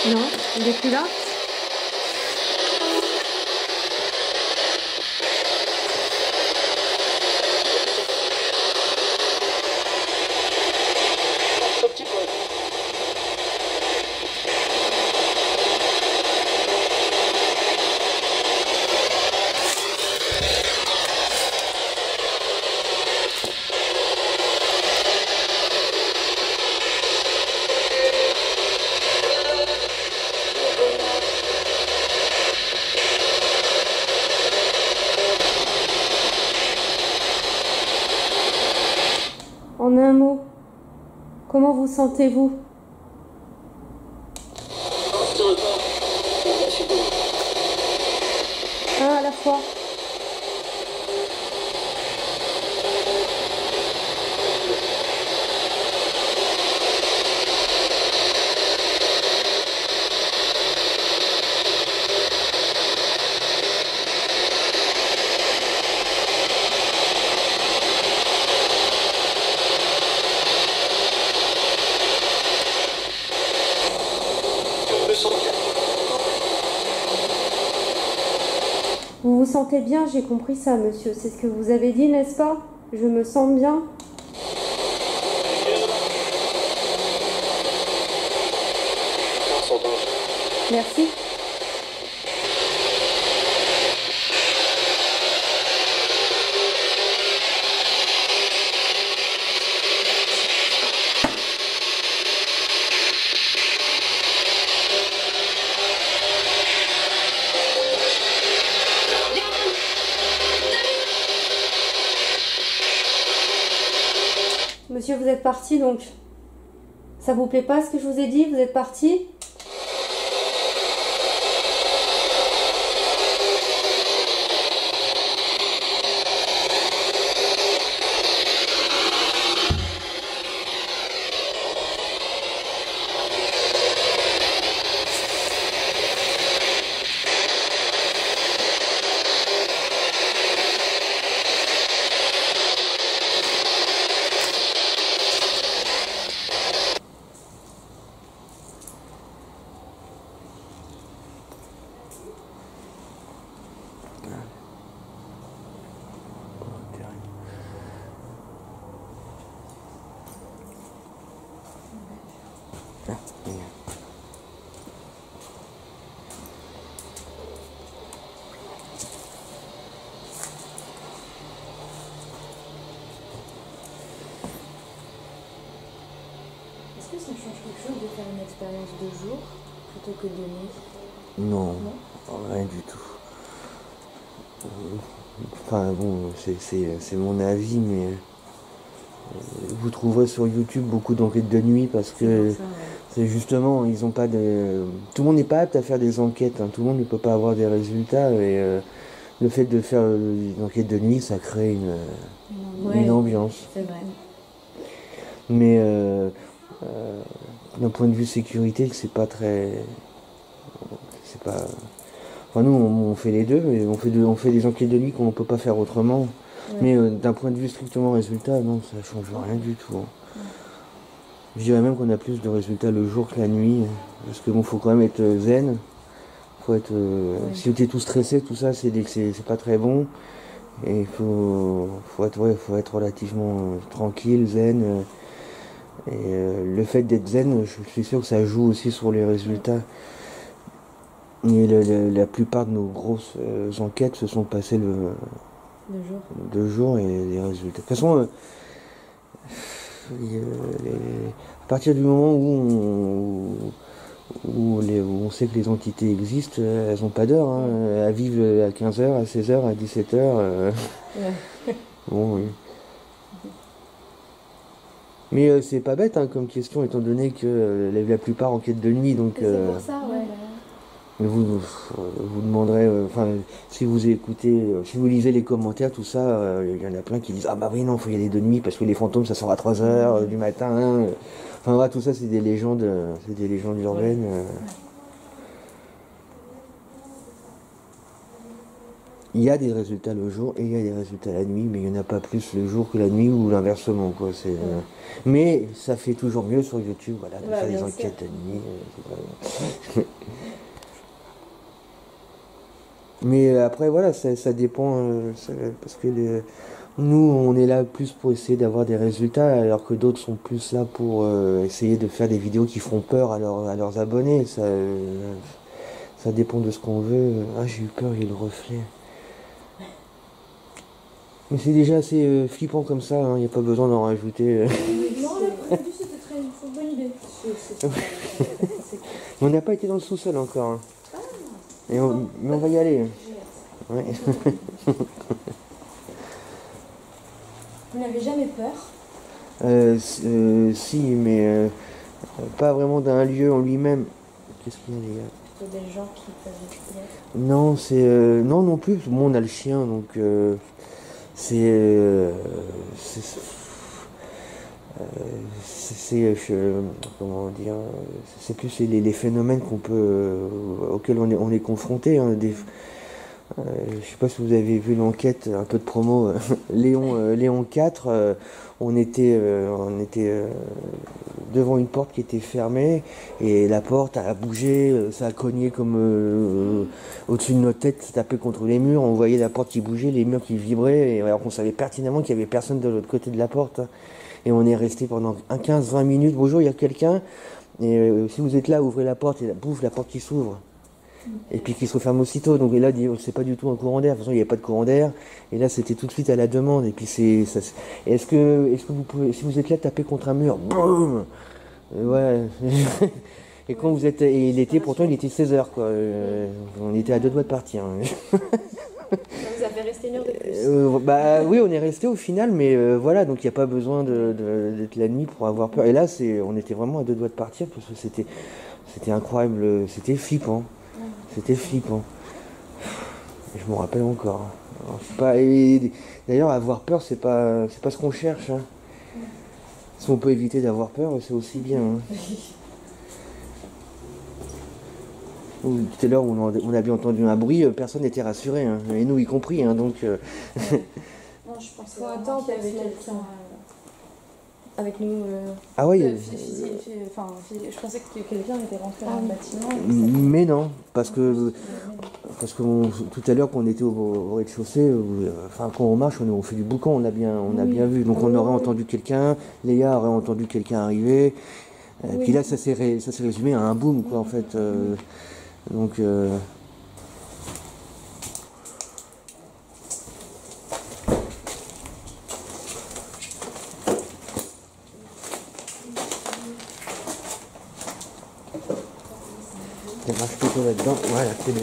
A: Non, il est plus là? En un mot, comment vous sentez-vous? Un à la fois. Vous vous sentez bien, j'ai compris ça, monsieur. C'est ce que vous avez dit, n'est-ce pas? Je me sens bien. Merci. Monsieur, vous êtes parti donc. Ça vous plaît pas ce que je vous ai dit? Vous êtes parti?
E: Est-ce que ça change quelque chose de faire une expérience de jour plutôt que de nuit?
B: Non,
E: Non.
B: rien du tout. Enfin bon, c'est mon avis, mais vous trouverez sur YouTube beaucoup d'enquêtes de nuit parce que
E: C'est pour ça, ouais.
B: C'est justement, ils ont pas de... Tout le monde n'est pas apte à faire des enquêtes, hein. Tout le monde ne peut pas avoir des résultats. Et le fait de faire une enquête de nuit, ça crée une ambiance.
E: C'est vrai.
B: Mais d'un point de vue sécurité, c'est pas très... C'est pas... Enfin, nous, on fait les deux, mais on fait des enquêtes de nuit qu'on ne peut pas faire autrement.
E: Ouais.
B: Mais d'un point de vue strictement résultat, non, ça change rien du tout, hein. Je dirais même qu'on a plus de résultats le jour que la nuit. Parce que bon, faut quand même être zen. Faut être, si tu es tout stressé, tout ça, c'est pas très bon. Et il faut être relativement tranquille, zen. Et le fait d'être zen, je suis sûr que ça joue aussi sur les résultats. Et la plupart de nos grosses enquêtes se sont passées de jour et les résultats. De toute façon, à partir du moment où on sait que les entités existent, elles n'ont pas d'heure, hein. Elles vivent à 15h, à 16h, à 17h. Bon, oui. Mais c'est pas bête, hein, comme question, étant donné que la plupart enquêtent de nuit. Donc,
C: C'est pour ça, ouais.
B: vous demanderez, enfin, si vous écoutez, si vous lisez les commentaires, tout ça, il y en a plein qui disent ah bah oui non, faut y aller de nuit parce que les fantômes ça sort à 3h du matin. Hein. Enfin voilà, tout ça c'est des légendes urbaines. Il y a des résultats le jour et il y a des résultats la nuit, mais il n'y en a pas plus le jour que la nuit ou l'inversement, quoi. Mais ça fait toujours mieux sur YouTube, voilà, de faire des enquêtes la nuit. Mais après, voilà, ça dépend, parce que nous, on est là plus pour essayer d'avoir des résultats, alors que d'autres sont plus là pour essayer de faire des vidéos qui font peur à leurs abonnés. Ça dépend de ce qu'on veut. Ah, j'ai eu peur, il y a le reflet. Mais c'est déjà assez flippant comme ça, il n'y a pas besoin d'en rajouter.
C: Non, la vue, c'était très une bonne idée.
B: Mais on n'a pas été dans le sous-sol encore, hein. Mais on va y aller. Ouais.
C: Vous n'avez jamais peur?
B: Si, mais pas vraiment d'un lieu en lui-même. Qu'est-ce qu'il y a, les gars?
E: Plutôt des gens qui peuvent être.
B: Non, non plus. Bon, on a le chien, donc comment dire, c'est plus les phénomènes auxquels on est confronté, hein, je sais pas si vous avez vu l'enquête, un peu de promo, Léon 4, on était devant une porte qui était fermée et la porte a bougé, ça a cogné comme au-dessus de notre tête, ça tapait contre les murs, on voyait la porte qui bougeait, les murs qui vibraient, et alors qu'on savait pertinemment qu'il y avait personne de l'autre côté de la porte. Et on est resté pendant 15-20 minutes. Bonjour, il y a quelqu'un. Et si vous êtes là, ouvrez la porte et bouffe la porte qui s'ouvre. Et puis qui se referme aussitôt. Donc et là, c'est pas du tout un courant d'air. De toute façon, il n'y avait pas de courant d'air. Et là, c'était tout de suite à la demande. Et puis est-ce que vous pouvez, si vous êtes là, taper contre un mur, boum. Ouais. Et quand vous êtes, et pourtant, il était 16h, quoi. On était à 2 doigts de partir.
C: Ça vous a fait rester une heure de plus.
B: Bah oui, on est resté au final, mais voilà, donc il n'y a pas besoin d'être la nuit pour avoir peur. Et là, on était vraiment à 2 doigts de partir parce que c'était incroyable, c'était flippant. C'était flippant. Je m'en rappelle encore. Alors, d'ailleurs, avoir peur, c'est pas ce qu'on cherche, hein. Si on peut éviter d'avoir peur, c'est aussi bien, hein. Tout à l'heure, on avait entendu un bruit, personne n'était rassuré, hein, et nous y compris, hein, donc...
C: Non, je pense
E: Faut attendre qu'il y avait quelqu'un avec nous.
B: Ah oui.
E: Je pensais que quelqu'un était rentré dans le bâtiment.
B: Mais non, parce que tout à l'heure, quand on était au rez-de-chaussée, quand on marche, on fait du boucan, on a bien vu. Donc on aurait entendu quelqu'un, Léa aurait entendu quelqu'un arriver. Puis là, ça s'est résumé à un boom, quoi, en fait. Donc, ça marche plutôt là-dedans. Voilà, c'est bien.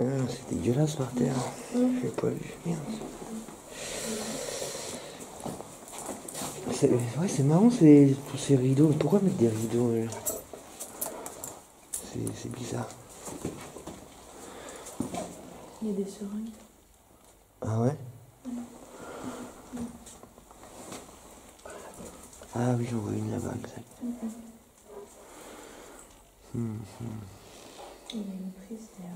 B: Ah, c'est dégueulasse par terre. J'ai pas vu. Merde. Ouais, c'est marrant tous ces rideaux. Pourquoi mettre des rideaux c'est bizarre.
E: Il y a des seringues.
B: Ah ouais? Ah oui, j'en vois une là-bas, exact.
E: Il y a une prise derrière.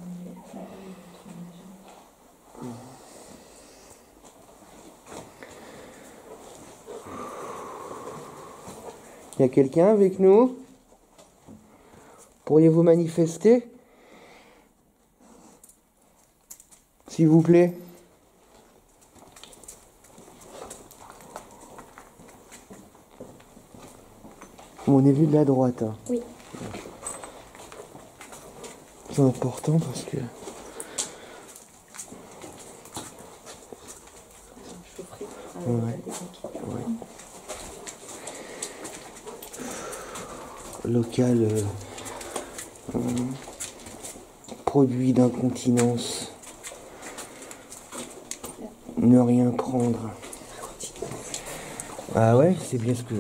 B: Il y a quelqu'un avec nous? Pourriez-vous manifester? S'il vous plaît. On est vu de la droite. Hein.
C: Oui.
B: C'est important parce que... Ouais. Ouais. Local produit d'incontinence. Ne rien prendre. Ah ouais, c'est bien ce que...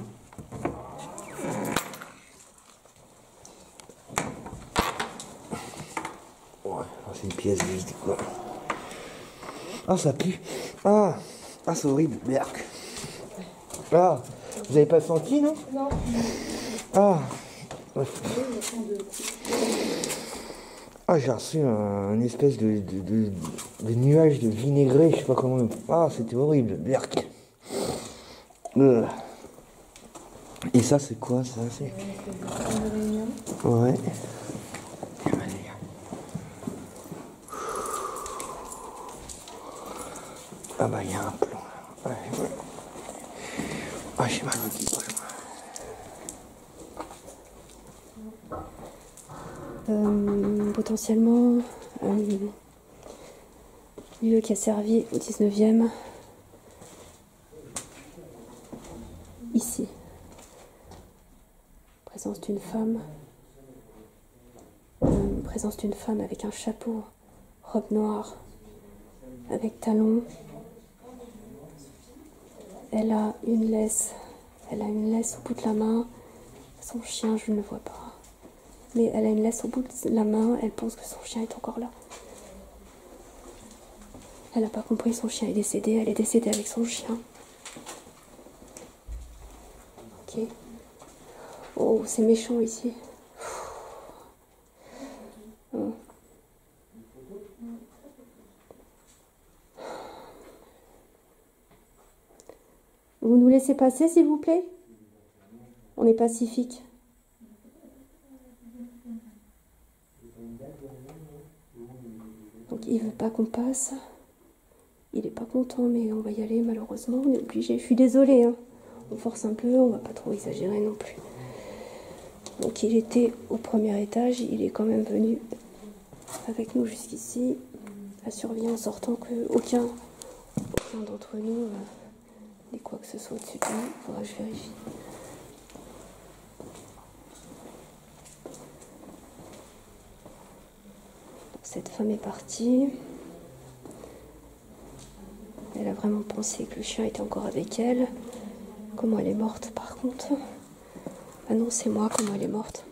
B: Ouais, c'est une pièce vide quoi. Ah ça pue. Ah, c'est horrible, berk. Ah, vous avez pas senti non?
C: Non.
B: Ah. Ah, j'ai reçu un espèce de nuage de vinaigré, je sais pas comment. Ah, c'était horrible, berk. Et ça, c'est quoi ça? C'est... Ouais. Ah bah, il y a un plomb là. Ouais. Ah, j'ai mal au dos.
C: Potentiellement un lieu qui a servi au 19e. Ici. Présence d'une femme. Présence d'une femme avec un chapeau, robe noire, avec talons. Elle a une laisse au bout de la main. Son chien, je ne le vois pas. Mais elle a une laisse au bout de la main, elle pense que son chien est encore là. Elle n'a pas compris, son chien est décédé, elle est décédée avec son chien. Ok. Oh, c'est méchant ici. Oh. Vous nous laissez passer, s'il vous plaît? On est pacifique. Donc il veut pas qu'on passe. Il est pas content, mais on va y aller malheureusement. On est obligé. Je suis désolée. Hein. On force un peu, on va pas trop exagérer non plus. Donc il était au premier étage. Il est quand même venu avec nous jusqu'ici. A surveiller en sortant que aucun d'entre nous n'ait quoi que ce soit au-dessus de nous. Il faudra que je vérifie. Cette femme est partie. Elle a vraiment pensé que le chien était encore avec elle. Comment elle est morte par contre? Ah non, c'est moi, comment elle est morte.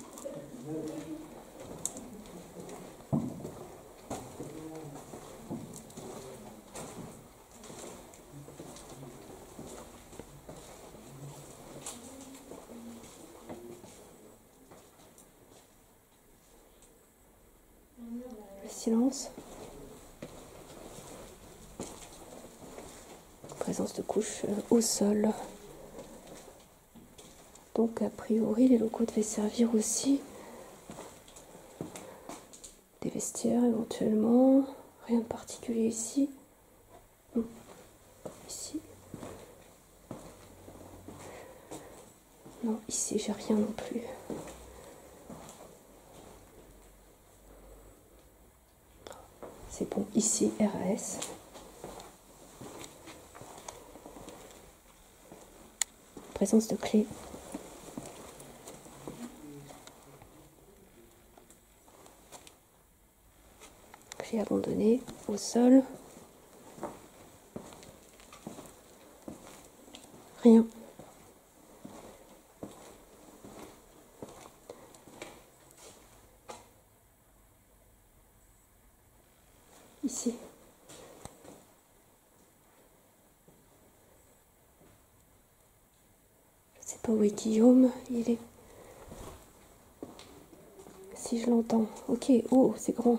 C: Le silence. Présence de couches au sol. Donc a priori les locaux devaient servir aussi des vestiaires éventuellement. Rien de particulier ici. Non. Ici. Non, ici j'ai rien non plus. C'est bon, ici RAS. Présence de clé. j'ai abandonné au sol. Rien. Ici. Je sais pas où est Guillaume, il est... Si je l'entends. Ok, oh, c'est grand.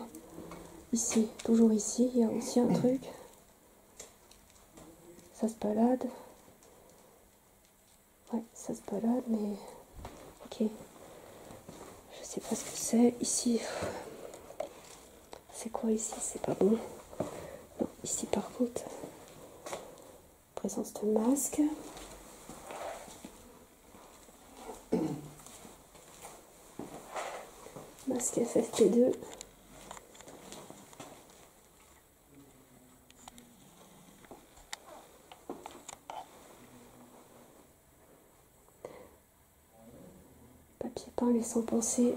C: Ici, toujours ici, il y a aussi un truc. Ça se balade. Ouais, ça se balade, mais... Ok. Je sais pas ce que c'est. Ici... C'est quoi ici? C'est pas bon. Non, ici par contre... Présence de masque. Masque FFP2. Papier peint laissant penser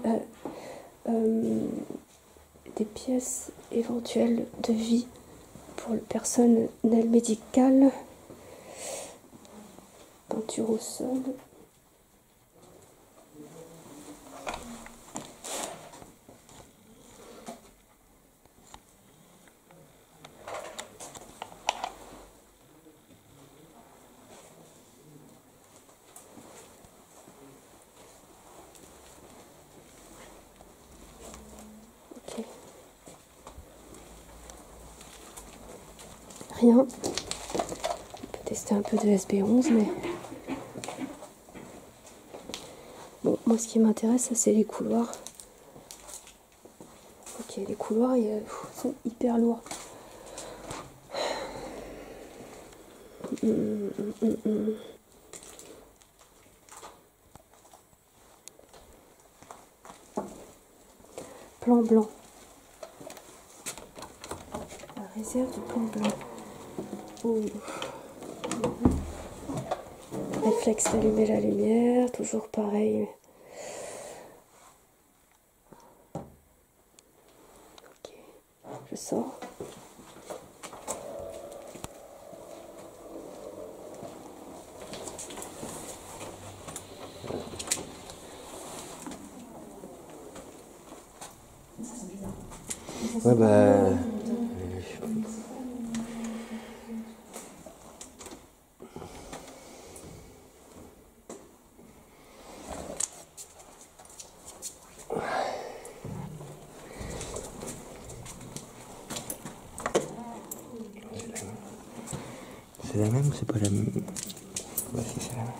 C: des pièces éventuelles de vie pour le personnel médical. Peinture au sol. Ok. Rien. On peut tester un peu de SB11, mais... Bon, moi ce qui m'intéresse, c'est les couloirs. Ok, les couloirs sont hyper lourds. Plan blanc. La réserve du plan blanc. Oh. Réflexe d'allumer la lumière, toujours pareil. Ok, je sors.
B: Ouais, bah. C'est la même ou c'est pas la même? Ouais, si, c'est la même.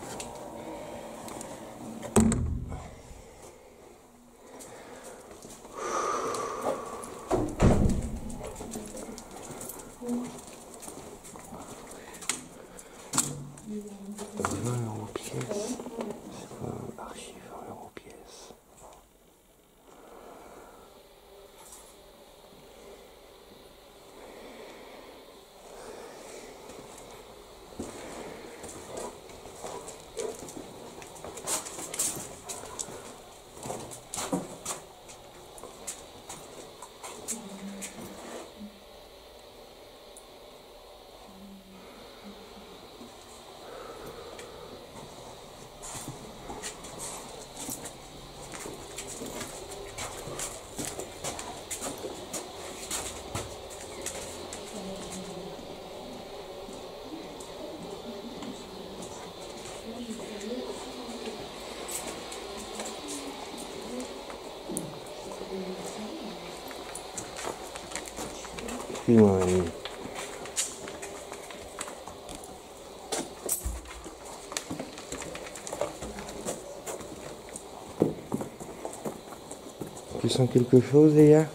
B: Excuse-moi, Annie. Tu sens quelque chose, les gars?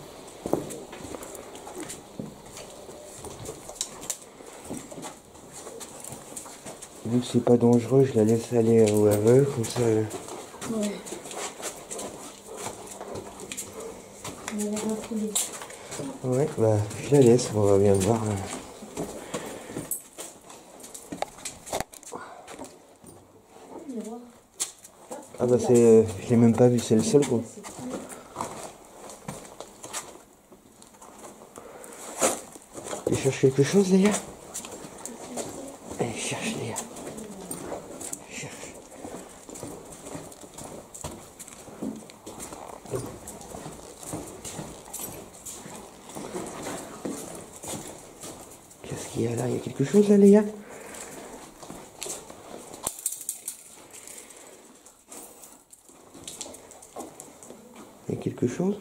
B: Vu que c'est pas dangereux, je la laisse aller où elle veut, comme ça.
C: Ouais.
B: Ouais, bah, je la laisse, on va bien voir. Ah bah c'est... je l'ai même pas vu, c'est le seul quoi. cherche quelque chose, Léa? Allez, cherche, Léa. Cherche. Qu'est-ce qu'il y a là? Il y a quelque chose là, Léa? Il y a quelque chose?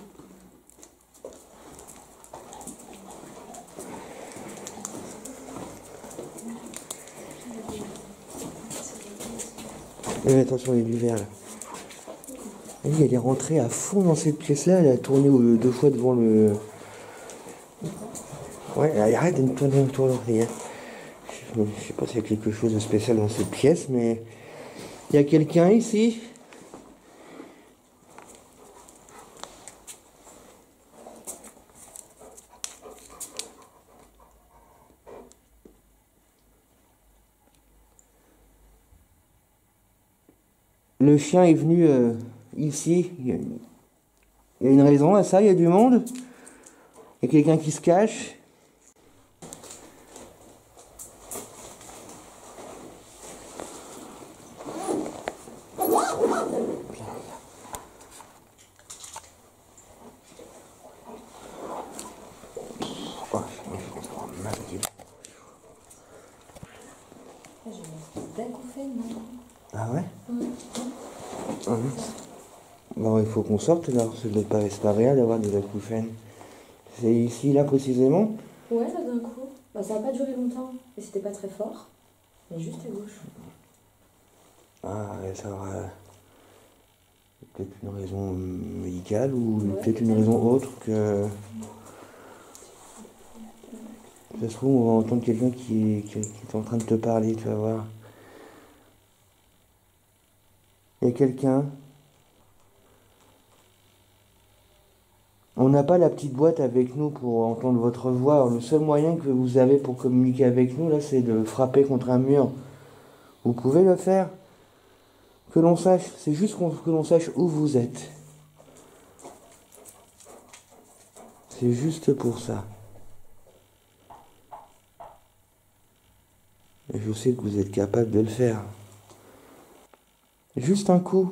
B: Attention, il y a du verre là. Elle est rentrée à fond dans cette pièce-là, elle a tourné 2 fois devant le... Ouais, elle arrête de me tourner autour de rien. Je sais pas s'il y a quelque chose de spécial dans cette pièce, mais... Il y a quelqu'un ici? Le chien est venu ici. Il y a une raison à ça, il y a du monde. Il y a quelqu'un qui se cache. Ah ouais? Bon, il faut qu'on sorte là, c'est pas réel d'avoir des acouphènes. C'est ici, là, précisément?
E: Ouais, là d'un coup. Bah, ça n'a pas duré longtemps, et c'était pas très fort, mais juste à gauche.
B: Ah, et ça aura peut-être une raison médicale ou
E: Ouais,
B: peut-être une raison autre que... Ça se trouve, on va entendre quelqu'un qui est en train de te parler, tu vas voir. Il y a quelqu'un. On n'a pas la petite boîte avec nous pour entendre votre voix. Alors, le seul moyen que vous avez pour communiquer avec nous, là, c'est de frapper contre un mur. Vous pouvez le faire. Que l'on sache, c'est juste que l'on sache où vous êtes. C'est juste pour ça. Et je sais que vous êtes capable de le faire. Juste un coup.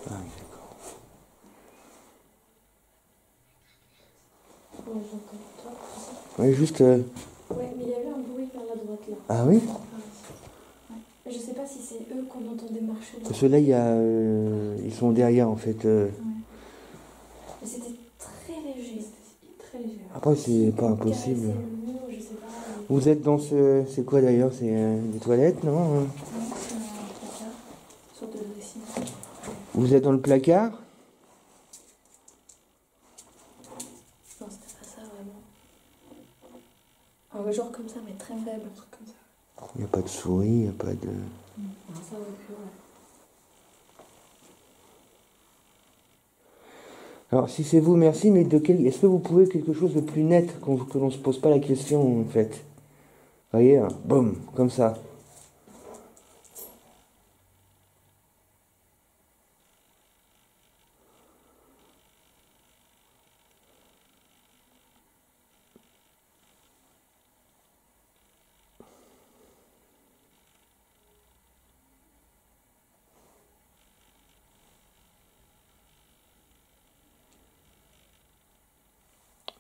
B: Ah, d'accord.
C: Ouais, j'entends. Toi,
B: Oui, juste...
C: ouais, mais il y avait un bruit vers la droite là.
B: Ah oui?
C: Je sais pas si c'est eux qu'on entendait marcher là.
B: Parce que là, il y a... ils sont derrière, en fait.
C: Mais c'était très léger. Très léger.
B: Après, c'est pas impossible.
C: Le mur, je sais pas.
B: Vous êtes dans ce... C'est quoi d'ailleurs? C'est des toilettes, non?
C: Non, c'est un placard. Une sorte de dressing.
B: Vous êtes dans le placard?
C: Non, c'était pas ça vraiment. Un genre comme ça, mais très faible, un truc comme ça.
B: Il n'y a pas de souris, il n'y a pas de...
C: Non, ça aurait pu, ouais.
B: Alors, si c'est vous, merci, mais est-ce que vous pouvez quelque chose de plus net, que l'on ne se pose pas la question, en fait? Vous voyez, hein, boum, comme ça.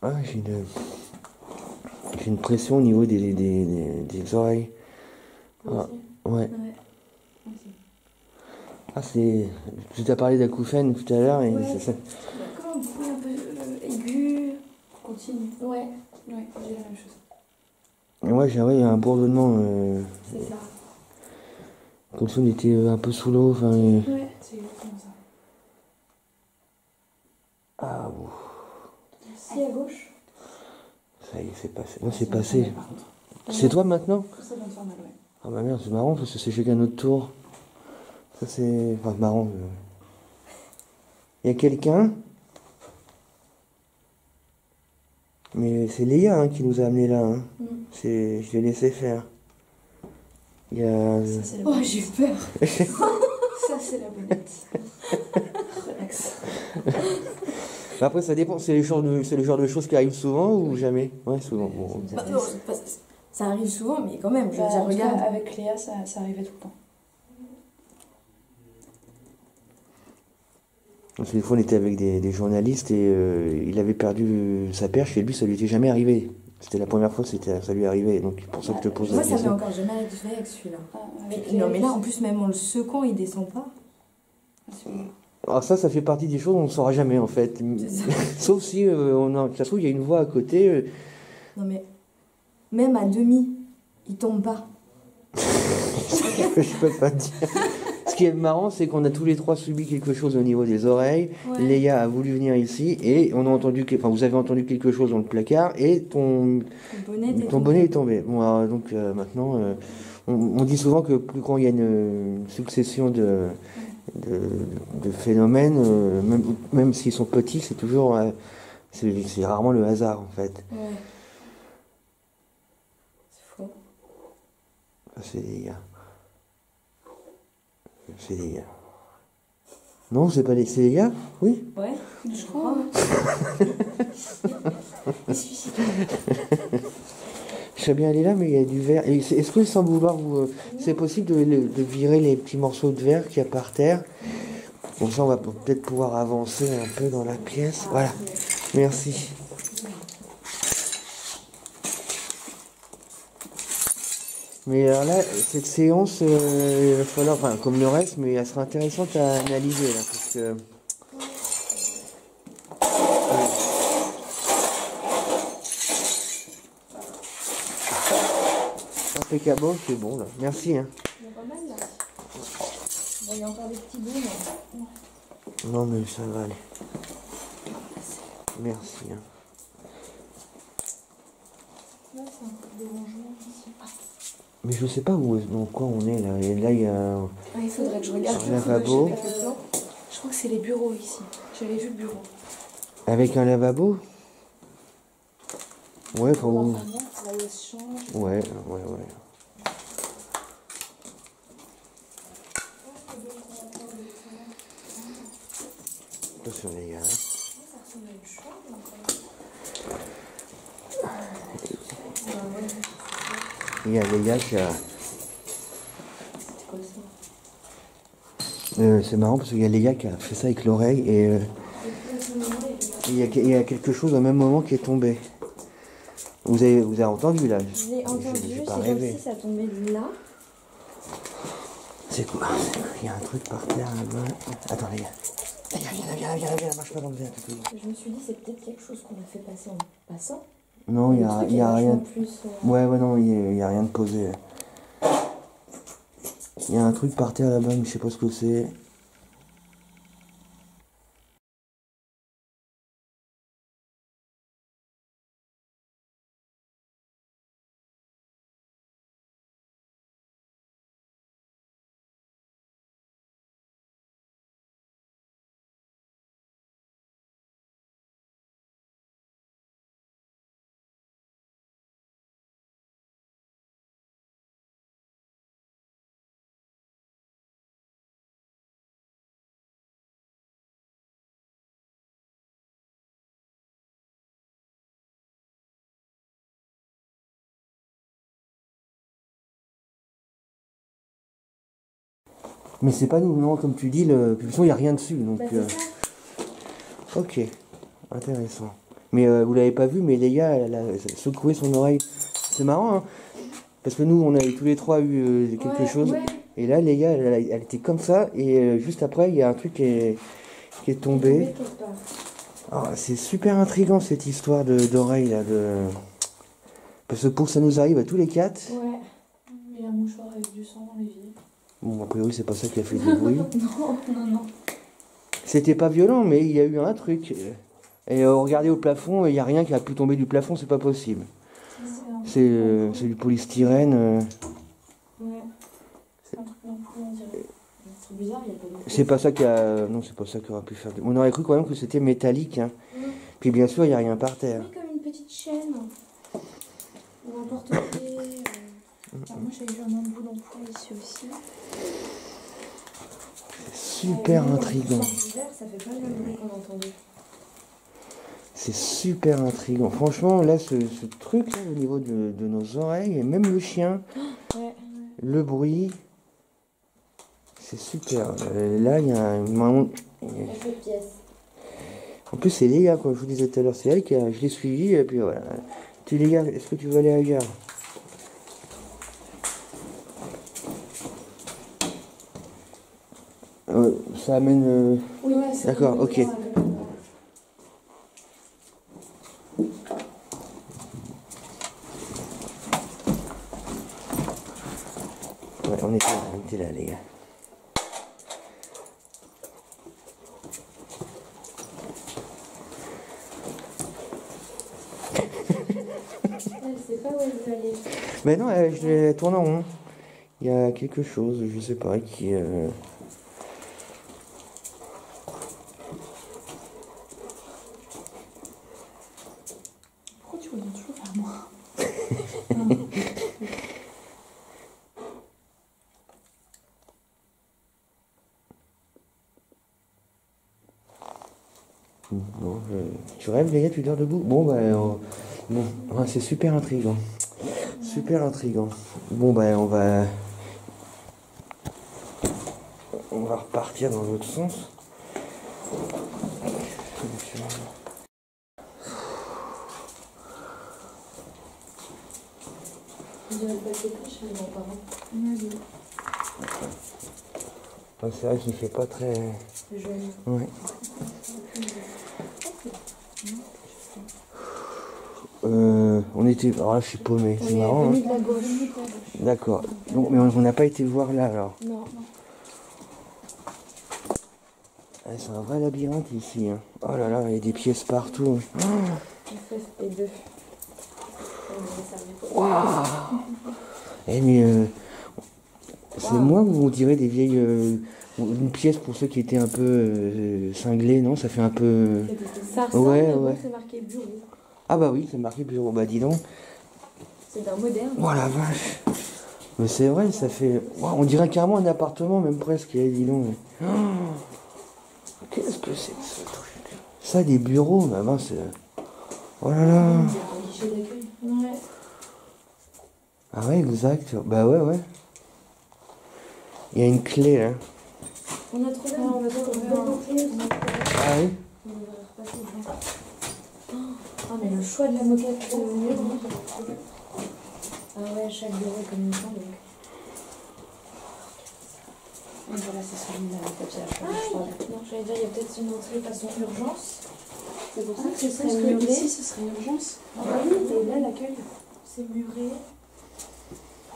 B: Ah, j'ai une pression au niveau des oreilles. Ah, ouais. Ah, c'est... Je t'ai parlé d'acouphènes tout à l'heure et
C: Ouais.
B: c'est ça.
C: Comme un bruit un peu aigu. Continue. Ouais, j'ai la même chose.
B: Et moi, j'ai un bourdonnement,
C: C'est ça.
B: comme si on était un peu sous l'eau. Enfin,
C: Ouais, c'est exactement ça.
B: Ah, bon.
C: Si à gauche.
B: Ça y est, c'est passé. Non, c'est passé. C'est toi maintenant?
C: Ça vient de faire mal, ouais.
B: Ah bah merde, c'est marrant parce que c'est chacun notre tour. Ça c'est... Enfin, marrant. Il y a quelqu'un? Mais c'est Léa hein, qui nous a amenés là. Hein. Je l'ai laissé faire. Il y a...
C: Ça, c'est la bonne. Oh, j'ai eu peur. Ça, c'est la bonnette. Relax.
B: Après, ça dépend. C'est le genre de choses qui arrivent souvent ou jamais? Ouais, souvent. Bon.
E: Bah, non, ça arrive souvent, mais quand même, je veux
C: Bah,
E: dire,
C: en tout cas,
E: regarde.
C: avec Léa, ça arrivait tout le temps.
B: Parce qu'une fois, on était avec des journalistes et il avait perdu sa perche et lui, ça lui était jamais arrivé. C'était la première fois que ça lui arrivait. Donc, pour ça que je te pose
E: Moi,
B: la
E: ça m'est
B: question.
E: encore jamais arrivé avec celui-là.
C: Ah, avec Léa,
E: Non, mais là,
C: je
E: en
C: sais.
E: plus, même en le secouant, il descend pas.
B: Alors ça fait partie des choses qu'on ne saura jamais en fait.
E: C'est ça.
B: Sauf si, ça se trouve, il y a une voix à côté.
E: Non, mais même à demi, il tombe pas.
B: Je peux pas te dire. Ce qui est marrant, c'est qu'on a tous les trois subi quelque chose au niveau des oreilles.
E: Ouais.
B: Léa a voulu venir ici et on a entendu, vous avez entendu quelque chose dans le placard et ton bonnet est tombé. Bon, alors, donc maintenant, on dit souvent que plus quand il y a une succession de phénomènes, même s'ils sont petits, c'est toujours, c'est rarement le hasard en fait.
E: Ouais. C'est faux.
B: Ça, c'est des gars. C'est des gars. Non, c'est pas c'est des gars? Oui.
E: Ouais,
C: Je crois. Il se suicide.
B: Je sais bien aller là, mais il y a du verre. Est-ce que sans vouloir, c'est possible de virer les petits morceaux de verre qu'il y a par terre? Comme ça, on va peut-être pouvoir avancer un peu dans la pièce. Voilà. Merci. Mais alors là, cette séance, il va falloir, enfin, comme le reste, mais elle sera intéressante à analyser là, parce que. Impeccable, c'est bon là. Merci. Hein.
E: il y a pas mal là. Bon, il y a encore des petits bouts, mais...
B: Non mais ça va aller. Merci. Hein.
E: Là, c'est un peu de rangement ici.
B: Mais je sais pas dans quoi on est là. Et là il y a.
C: Ah, il faudrait que je regarde.
B: Un lavabo.
C: Avec le plan. Je crois que c'est les bureaux ici. J'avais vu le bureau.
B: Avec un lavabo. Ouais, faut.
C: Là où elle se change.
B: Ouais. Attention les gars. Hein.
C: Ça ressemble à une chambre.
B: Il y a les gars qui a.
C: C'est quoi ça?
B: C'est marrant parce qu'il y a Léa qui a fait ça avec l'oreille et il y a quelque chose au même moment qui est tombé. Vous avez entendu là?
E: J'ai entendu,
B: J'ai
E: c'est
B: pas
E: comme
B: rêvé.
E: si ça tombait de là.
B: C'est quoi? Il y a un truc par terre là-bas. Attends les gars. Viens, marche pas dans le verre.
E: Je me suis dit, c'est peut-être quelque chose qu'on a fait passer en passant.
B: Non, il
E: Le truc
B: y
E: est
B: a rien.
E: vachement plus,
B: Ouais, non, il y a rien de posé. Il y a un truc par terre là-bas, mais je sais pas ce que c'est. Mais c'est pas nous, non, comme tu dis, de toute façon, il n'y a rien dessus. Donc,
E: Bah, c'est ça.
B: ok, intéressant. Mais vous l'avez pas vu, mais Léa, elle a secoué son oreille. C'est marrant, hein, parce que nous, on avait tous les trois eu quelque chose.
E: Ouais.
B: Et là, Léa, elle était comme ça, et juste après, il y a un truc qui est tombé.
E: Quelque part.
B: Ah, c'est super intriguant cette histoire d'oreille, là. Parce que pour que ça nous arrive à tous les quatre.
C: Ouais. Et un mouchoir avec du sang dans l'évier.
B: Bon, a priori, c'est pas ça qui a fait du bruit.
C: Non.
B: C'était pas violent, mais il y a eu un truc. Et regardez au plafond, il n'y a rien qui a pu tomber du plafond, c'est pas possible. C'est du polystyrène.
C: Ouais. C'est un truc d'ampoule, on dirait.
E: C'est bizarre, il y a pas de...
B: C'est pas ça qui a. Non, c'est pas ça qui aurait pu faire. On aurait cru quand même que c'était métallique. Hein. Puis bien sûr, il n'y a rien par terre.
E: Oui, comme une petite chaîne. Ou un porte-clés.
C: Alors, moi j'avais vu un embout d'ampoule ici aussi.
B: Super intriguant.
E: Ça fait pas le même bruit qu'on a entendu.
B: C'est super intriguant. Franchement, là, ce truc, là, au niveau de nos oreilles, et même le chien,
E: Ouais.
B: le bruit, c'est super. Là, il y a une...
E: Quelques pièces.
B: En plus, c'est Léa, comme je vous disais tout à l'heure. C'est elle qui a... Je l'ai suivi, et puis voilà. Tu, Léa, est-ce que tu veux aller à la gare? Ça amène...
E: Oui, ouais, c'est
B: D'accord,
E: bon,
B: ok.
E: ouais.
B: Ouais, on était là, les gars.
E: Elle sait pas où elle veut aller.
B: Mais non, je tourne en rond. Il y a quelque chose, je sais pas, qui...
E: Pourquoi tu reviens toujours vers moi?
B: Bon, tu rêves, les gars, tu dors debout? Bon, bah, bon, ouais, c'est super intriguant. Super intriguant. Bon, bah, on va repartir dans l'autre sens.
E: Je dirais le papier couche chez mes grands-parents.
B: Ouais, c'est vrai qu'il fait pas très...
E: Jaune.
B: Ouais. On était... Alors là, je suis paumé, c'est marrant.
E: Venu
B: Hein.
E: de la gauche.
B: D'accord. Donc, mais on n'a pas été voir là, alors.
E: Non.
B: Ah, c'est un vrai labyrinthe ici. Hein. Oh là là, il y a des pièces partout.
E: FFP2.
B: Waouh. Eh mais c'est moi ou on dirait des vieilles... une pièce pour ceux qui étaient un peu cinglés, non? Ça fait un peu...
E: Ça ressemble,
B: Ouais,
E: mais bon,
B: ouais.
E: c'est marqué bureau.
B: Ah bah oui, c'est marqué bureau. Bah dis donc.
E: C'est d'un moderne.
B: Oh la vache. Mais c'est vrai, ça fait... Ouah, on dirait carrément un appartement, même presque. Dis donc. Oh, qu'est-ce que c'est que ce truc? Ça, des bureaux, bah ben c'est... Oh là là.
E: Un guichet d'accueil. Ouais.
B: Ah ouais, exact. Bah ouais, ouais. Il y a une clé, là.
E: On a trouvé un clé.
B: Ah oui?
E: On devrait repasser devant. Ah, mais le choix de la moquette de mur. Ah ouais, chaque bureau est comme une chambre. Donc. Et voilà, c'est celui-là, le papier à cheval. Non, j'allais dire, il y a peut-être une entrée façon urgence. C'est pour ça que ce serait muré.
C: Ici, ce serait urgence.
E: Ah bah oui, et là, l'accueil, c'est muré.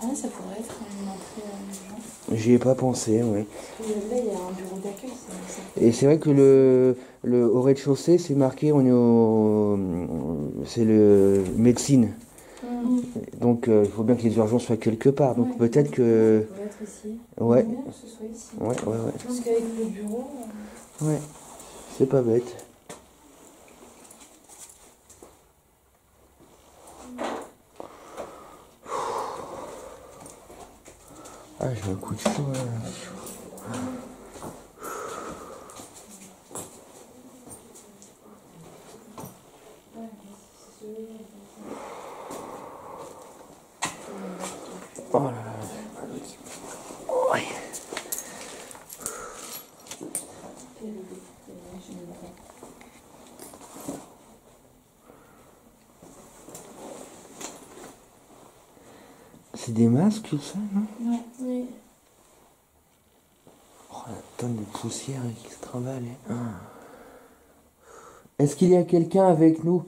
C: Ah, ça pourrait être une entrée urgence.
B: J'y ai pas pensé, oui.
E: Là, il y a un bureau d'accueil.
B: Et c'est vrai que au rez-de-chaussée, c'est marqué, on est au... C'est le médecine. Donc il faut bien que les urgences soient quelque part. Donc peut-être que...
E: Ça pourrait être ici.
B: Ouais.
E: Bien que ce soit ici.
B: Ouais.
E: Parce qu'avec le bureau...
B: Ouais. C'est pas bête. Ah, j'ai un coup de chaud là. Oh là là. Ouais. C'est des masques, tout ça, non?
E: Ouais. Oui.
B: Oh, la tonne de poussière qui se travaille. Ah. Est-ce qu'il y a quelqu'un avec nous?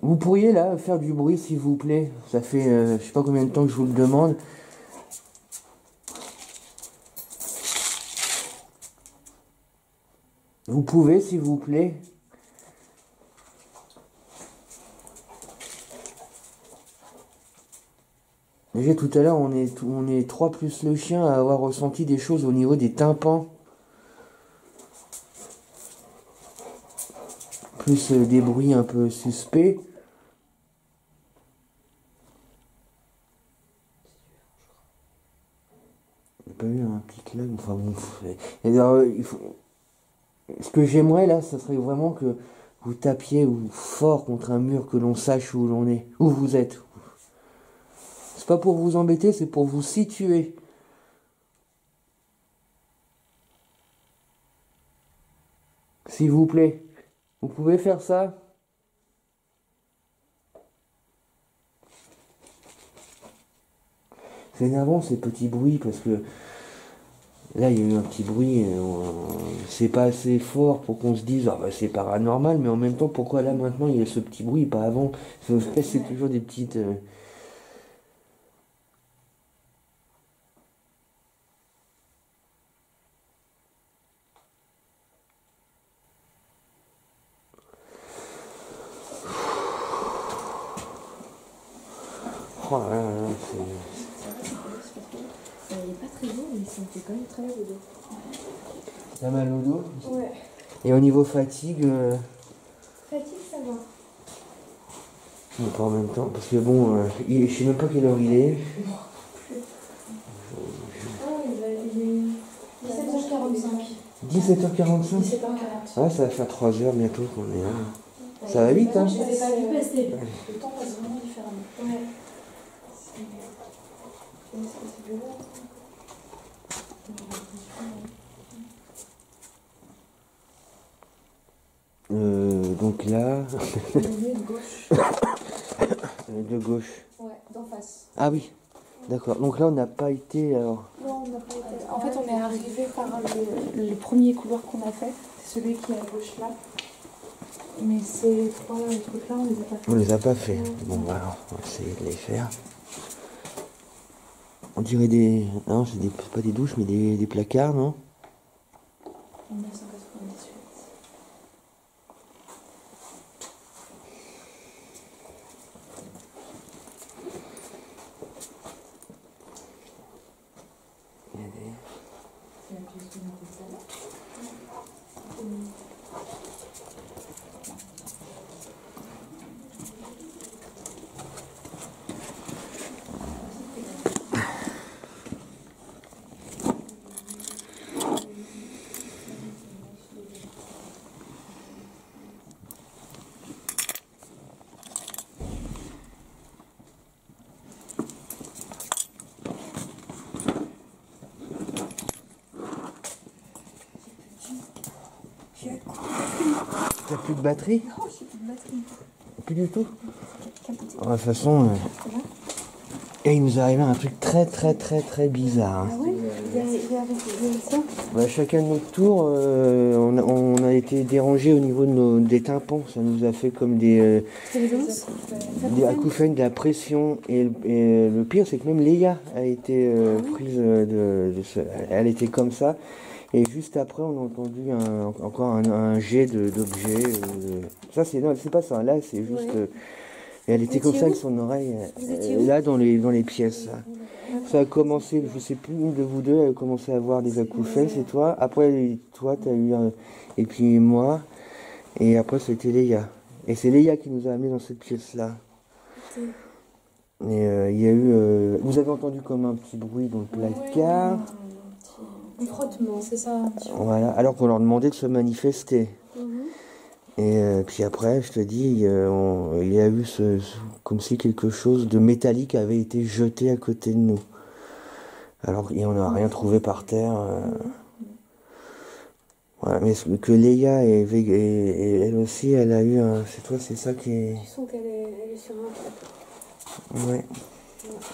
B: Vous pourriez là faire du bruit s'il vous plaît? Ça fait je sais pas combien de temps que je vous le demande. Vous pouvez s'il vous plaît? Déjà tout à l'heure on est 3 plus le chien à avoir ressenti des choses au niveau des tympans. Plus des bruits un peu suspects. J'ai pas eu un petit claque, enfin bon. Et alors, ce que j'aimerais là, ça serait vraiment que vous tapiez ou fort contre un mur, que l'on sache où l'on est, où vous êtes. C'est pas pour vous embêter, c'est pour vous situer. S'il vous plaît, vous pouvez faire ça? C'est énervant ces petits bruits parce que là il y a eu un petit bruit, c'est pas assez fort pour qu'on se dise ah bah c'est paranormal, mais en même temps pourquoi là maintenant il y a ce petit bruit, pas avant? C'est toujours des petites. Oh là là,
C: Il n'est pas très beau, mais ça me fait quand même très mal au dos.
B: t'as mal au dos?
C: Ouais.
B: Et au niveau fatigue,
C: Fatigue, ça va.
B: mais pas en même temps, parce que bon, je sais même pas quelle heure il est.
C: Ah, il est 17h45.
B: 17h45.
C: 17h40.
B: Ah, ça va faire 3 heures bientôt qu'on est là. Ça va vite, hein?
C: Je l'avais pas vu passer.
E: Le temps passe vraiment différemment.
C: Ouais.
B: Donc là,
E: Le milieu de gauche.
B: de gauche.
E: Ouais, d'en face.
B: Ah oui, d'accord. Donc là, on n'a pas été. Alors,
E: Non, on n'a pas été. En fait, on est arrivé par le premier couloir qu'on a fait. C'est celui qui est à gauche là. Mais ces trois trucs-là, on les a pas fait.
B: on les a pas fait. Bon, bah, alors, on va essayer de les faire. On dirait des. Non, c'est pas des douches, mais des placards, non?
E: 1998. C'est la pièce qu'on a fait ça là.
B: T'as plus de batterie?
E: Non, j'ai plus de batterie.
B: Plus du tout? De toute façon, et il nous est arrivé un truc très bizarre. Hein.
C: Ah ouais, il y avait ça.
B: Bah, chacun de notre tour, on a été dérangé au niveau de des tympans. Ça nous a fait comme des acouphènes, de la pression. Et le pire, c'est que même Léa a été prise elle était comme ça. Et juste après, on a entendu encore un jet d'objets. Ça, c'est pas ça. Là, c'est juste. Et elle était comme ça avec son oreille. Là, dans les pièces. Là. Ça a commencé, je sais plus, une de vous deux a commencé à avoir des acouphènes, c'est toi. Après, toi, tu as eu et puis moi. Et après, c'était Léa. Et c'est Léa qui nous a amenés dans cette pièce-là. Et il y a eu... vous avez entendu comme un petit bruit dans le placard.
C: Un frottement.
E: C'est ça.
B: Voilà, alors qu'on leur demandait de se manifester. Et puis après, je te dis, il y a eu comme si quelque chose de métallique avait été jeté à côté de nous. Alors, on n'a rien trouvé par terre. Voilà, mais que Léa et elle aussi, elle a eu c'est toi, c'est ça qui est...
C: Tu sens qu'elle est sur un truc.
B: Ouais.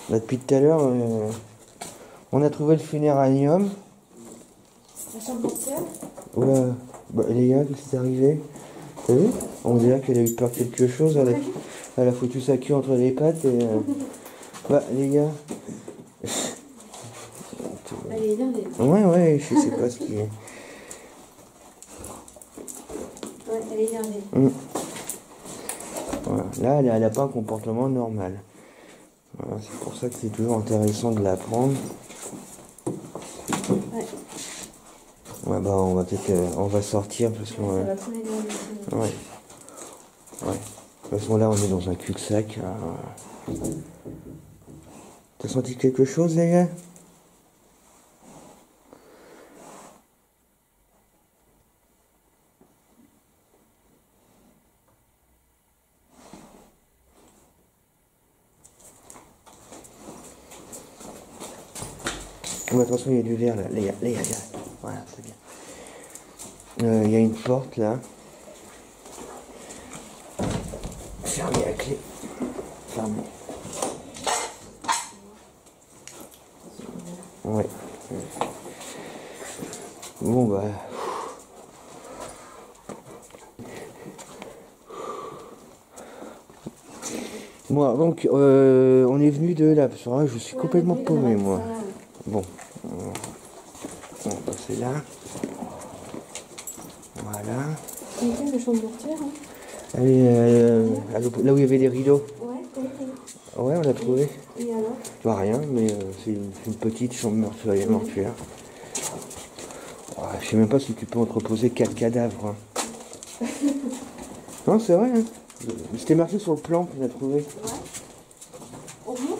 B: Là, depuis tout à l'heure, on a trouvé le funéranium.
C: La chambre mortuaire.
B: Oula, bah, Léa, qu'est-ce qui est arrivé? T'as vu? On dirait qu'elle a eu peur de quelque chose. Elle a foutu sa queue entre les pattes et... Bah, les gars...
C: Elle est énervée.
B: Ouais, je sais pas ce qui est...
C: Ouais, elle est énervée.
B: Voilà. Là, elle a pas un comportement normal. Voilà, c'est pour ça que c'est toujours intéressant de la prendre. Ouais, bah, on va peut-être... on va sortir parce qu'on...
C: Ça va trop l'énerver.
B: Ouais. De toute façon, là, on est dans un cul-de-sac. T'as senti quelque chose, les gars? Oh, attention, il y a du verre là. Là, il y a. Voilà, c'est bien. Il y a une porte là. Fermée à clé. Fermée. Ouais. Bon bah. Moi, donc, on est venu de là, parce que je suis complètement paumé, moi. Bon. On va passer là. Voilà.
C: C'est une chambre mortuaire, hein.
B: Allez, là où il y avait des rideaux.
C: Ouais,
B: Ouais, on l'a trouvé.
C: et alors?
B: Pas rien, mais c'est une petite chambre mortuaire. Oh, je sais même pas si tu peux entreposer 4 cadavres. Hein. Non, c'est vrai. Hein. C'était marqué sur le plan qu'on a trouvé.
C: Ouais. Au bout?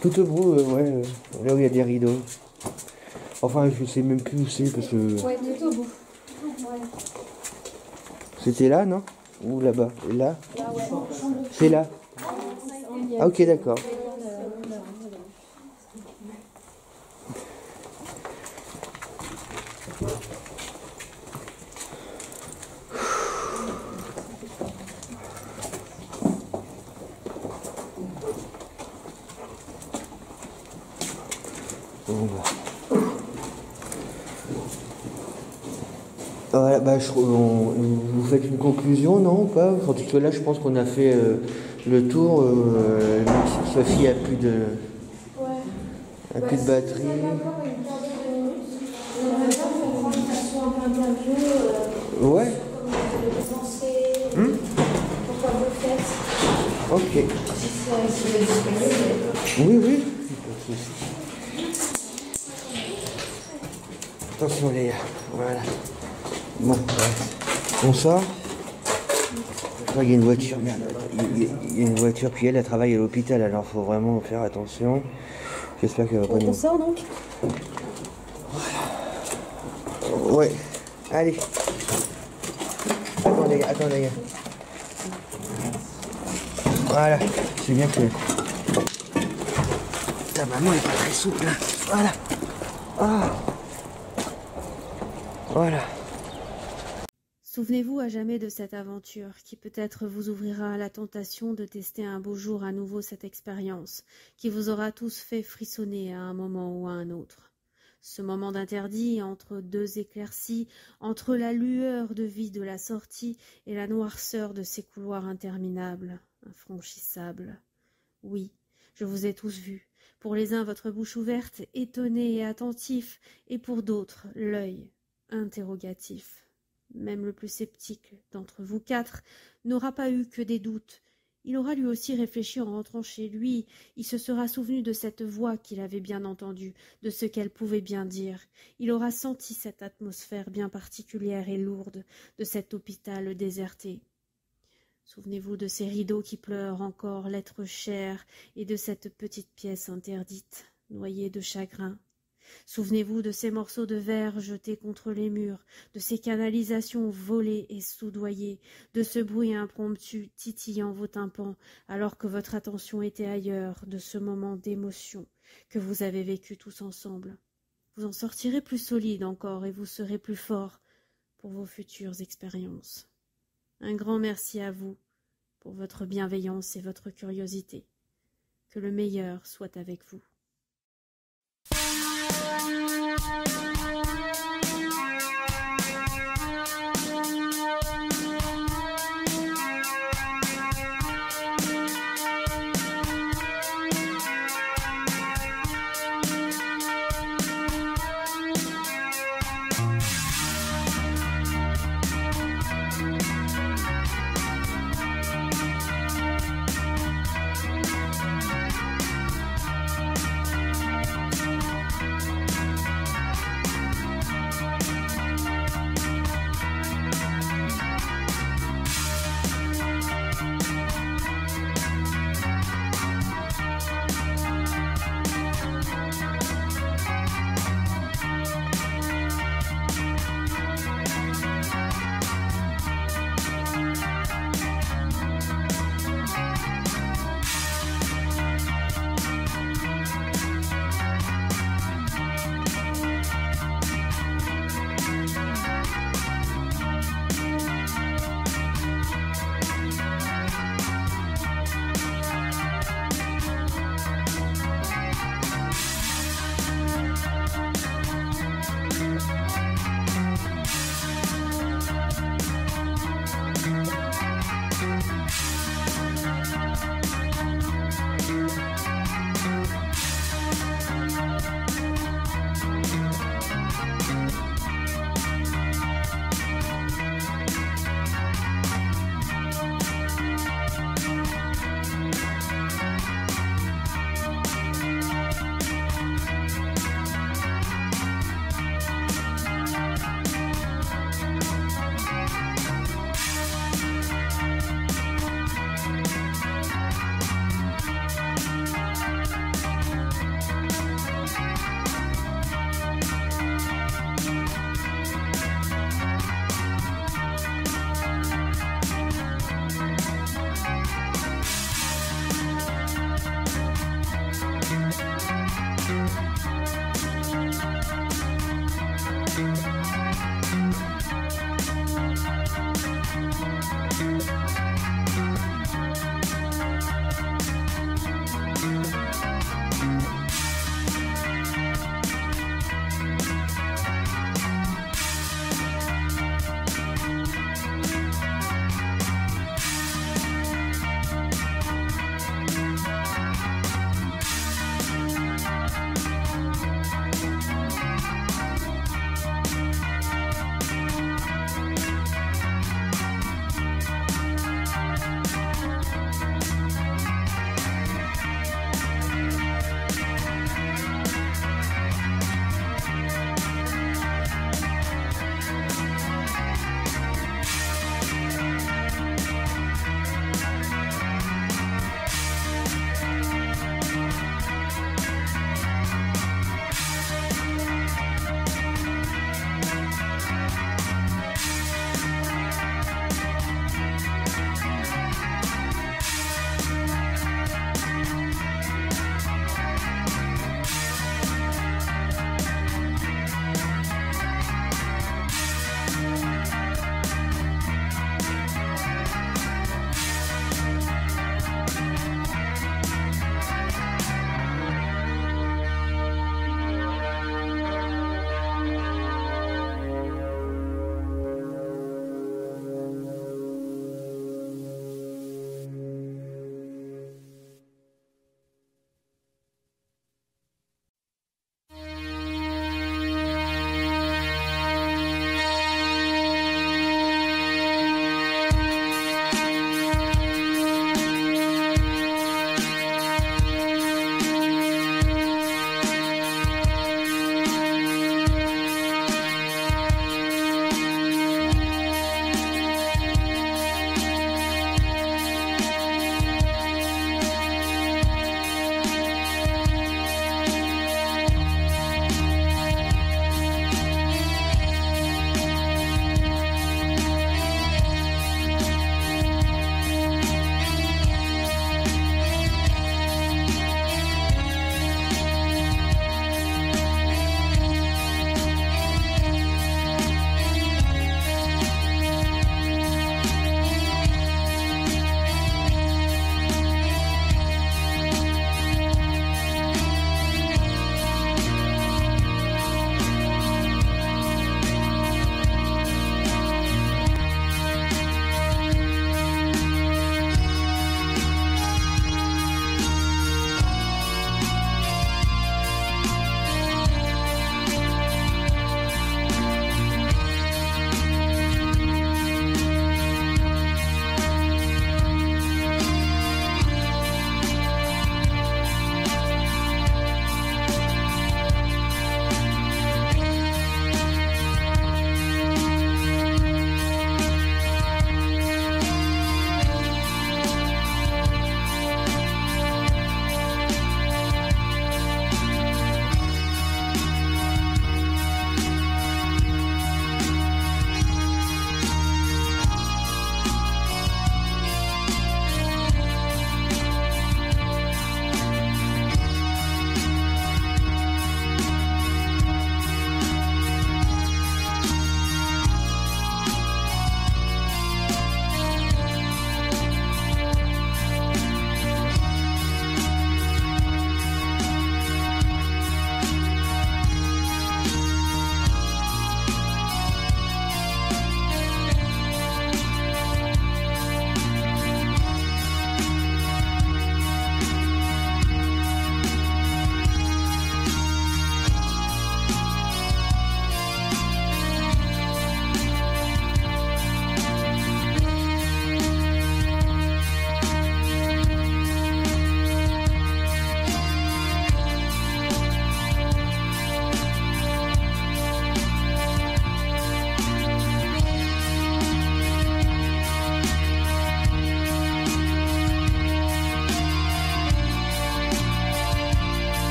B: Tout au bout, ouais. Là où il y a des rideaux. Enfin, je sais même plus où c'est parce que.
C: Ouais, tout au bout. Ouais.
B: C'était là, non? Ou là-bas? Et là?
C: Là, ouais.
B: C'est là. Ah, ok, d'accord. Bon, bah. Voilà, bah, vous faites une conclusion, non, ou pas? Parce que là, je pense qu'on a fait le tour. Sophie a plus de, a plus de batterie. Ouais.
C: Pourquoi vous le faites?
B: Ok. Oui, oui. Pas de souci. Attention les gars, voilà. Bon, ouais. On sort. Je crois qu'il y a une voiture, merde. Il y a une voiture, puis elle travaille à l'hôpital, alors faut vraiment faire attention. J'espère qu'elle va pas nous...
C: On sort donc?
B: Ouais, allez. Attends les gars. Voilà, c'est bien que... Ta maman est pas très souple, là. Voilà. Ah. Voilà.
A: Souvenez-vous à jamais de cette aventure qui peut-être vous ouvrira à la tentation de tester un beau jour à nouveau cette expérience qui vous aura tous fait frissonner à un moment ou à un autre. Ce moment d'interdit entre deux éclaircies, entre la lueur de vie de la sortie et la noirceur de ces couloirs interminables, infranchissables. Oui, je vous ai tous vus, pour les uns votre bouche ouverte, étonnée et attentif, et pour d'autres l'œil interrogatif. Même le plus sceptique d'entre vous quatre n'aura pas eu que des doutes. Il aura lui aussi réfléchi en rentrant chez lui. Il se sera souvenu de cette voix qu'il avait bien entendue, de ce qu'elle pouvait bien dire. Il aura senti cette atmosphère bien particulière et lourde de cet hôpital déserté. Souvenez-vous de ces rideaux qui pleurent encore l'être cher et de cette petite pièce interdite, noyée de chagrin. Souvenez-vous de ces morceaux de verre jetés contre les murs, de ces canalisations volées et soudoyées, de ce bruit impromptu titillant vos tympans alors que votre attention était ailleurs, de ce moment d'émotion que vous avez vécu tous ensemble. Vous en sortirez plus solide encore et vous serez plus fort pour vos futures expériences. Un grand merci à vous pour votre bienveillance et votre curiosité. Que le meilleur soit avec vous.